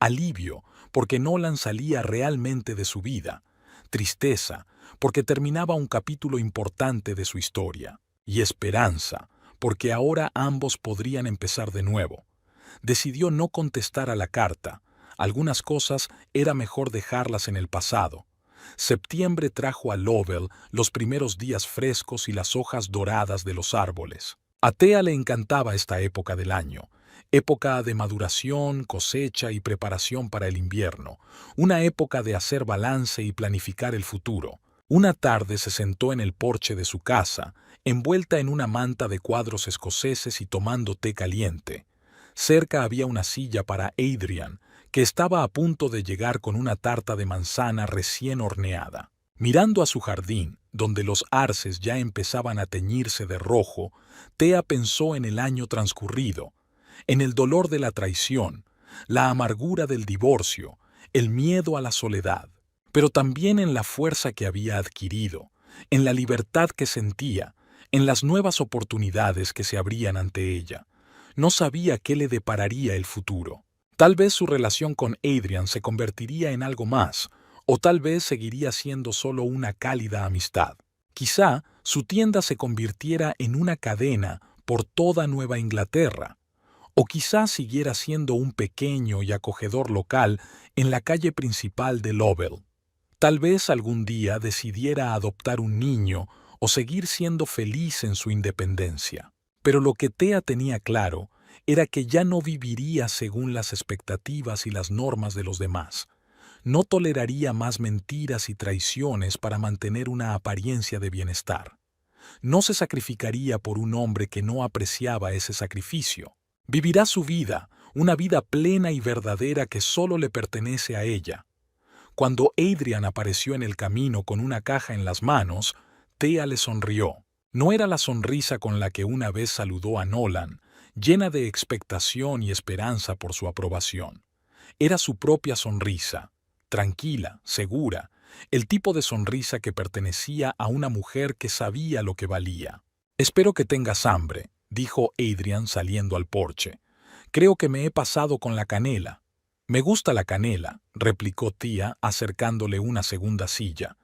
Alivio, porque Nolan salía realmente de su vida. Tristeza, porque terminaba un capítulo importante de su historia. Y esperanza, porque ahora ambos podrían empezar de nuevo. Decidió no contestar a la carta. Algunas cosas era mejor dejarlas en el pasado. Septiembre trajo a Lovell los primeros días frescos y las hojas doradas de los árboles. A Thea le encantaba esta época del año, época de maduración, cosecha y preparación para el invierno, una época de hacer balance y planificar el futuro. Una tarde se sentó en el porche de su casa, envuelta en una manta de cuadros escoceses y tomando té caliente. Cerca había una silla para Adrian, que estaba a punto de llegar con una tarta de manzana recién horneada. Mirando a su jardín, donde los arces ya empezaban a teñirse de rojo, Thea pensó en el año transcurrido, en el dolor de la traición, la amargura del divorcio, el miedo a la soledad, pero también en la fuerza que había adquirido, en la libertad que sentía, en las nuevas oportunidades que se abrían ante ella. No sabía qué le depararía el futuro. Tal vez su relación con Adrian se convertiría en algo más, o tal vez seguiría siendo solo una cálida amistad. Quizá su tienda se convirtiera en una cadena por toda Nueva Inglaterra, o quizá siguiera siendo un pequeño y acogedor local en la calle principal de Lovell. Tal vez algún día decidiera adoptar un niño o seguir siendo feliz en su independencia. Pero lo que Thea tenía claro era que ya no viviría según las expectativas y las normas de los demás. No toleraría más mentiras y traiciones para mantener una apariencia de bienestar. No se sacrificaría por un hombre que no apreciaba ese sacrificio. Vivirá su vida, una vida plena y verdadera que solo le pertenece a ella. Cuando Adrian apareció en el camino con una caja en las manos, Thea le sonrió. No era la sonrisa con la que una vez saludó a Nolan, llena de expectación y esperanza por su aprobación. Era su propia sonrisa, tranquila, segura, el tipo de sonrisa que pertenecía a una mujer que sabía lo que valía. «Espero que tengas hambre», dijo Adrian saliendo al porche. «Creo que me he pasado con la canela». «Me gusta la canela», replicó Thea acercándole una segunda silla.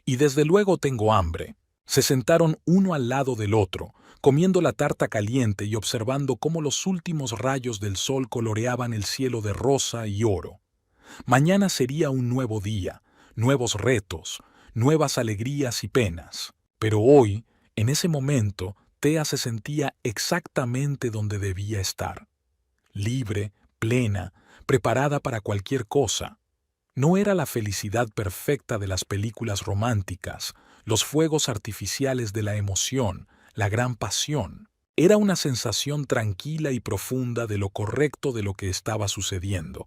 «Y desde luego tengo hambre». Se sentaron uno al lado del otro, comiendo la tarta caliente y observando cómo los últimos rayos del sol coloreaban el cielo de rosa y oro. Mañana sería un nuevo día, nuevos retos, nuevas alegrías y penas. Pero hoy, en ese momento, Thea se sentía exactamente donde debía estar. Libre, plena, preparada para cualquier cosa. No era la felicidad perfecta de las películas románticas, los fuegos artificiales de la emoción, la gran pasión. Era una sensación tranquila y profunda de lo correcto de lo que estaba sucediendo.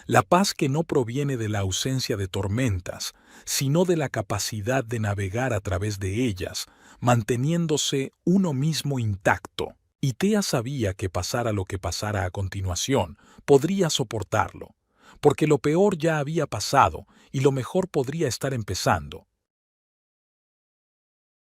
La paz que no proviene de la ausencia de tormentas, sino de la capacidad de navegar a través de ellas, manteniéndose uno mismo intacto. Y Thea sabía que pasara lo que pasara a continuación, podría soportarlo, porque lo peor ya había pasado y lo mejor podría estar empezando.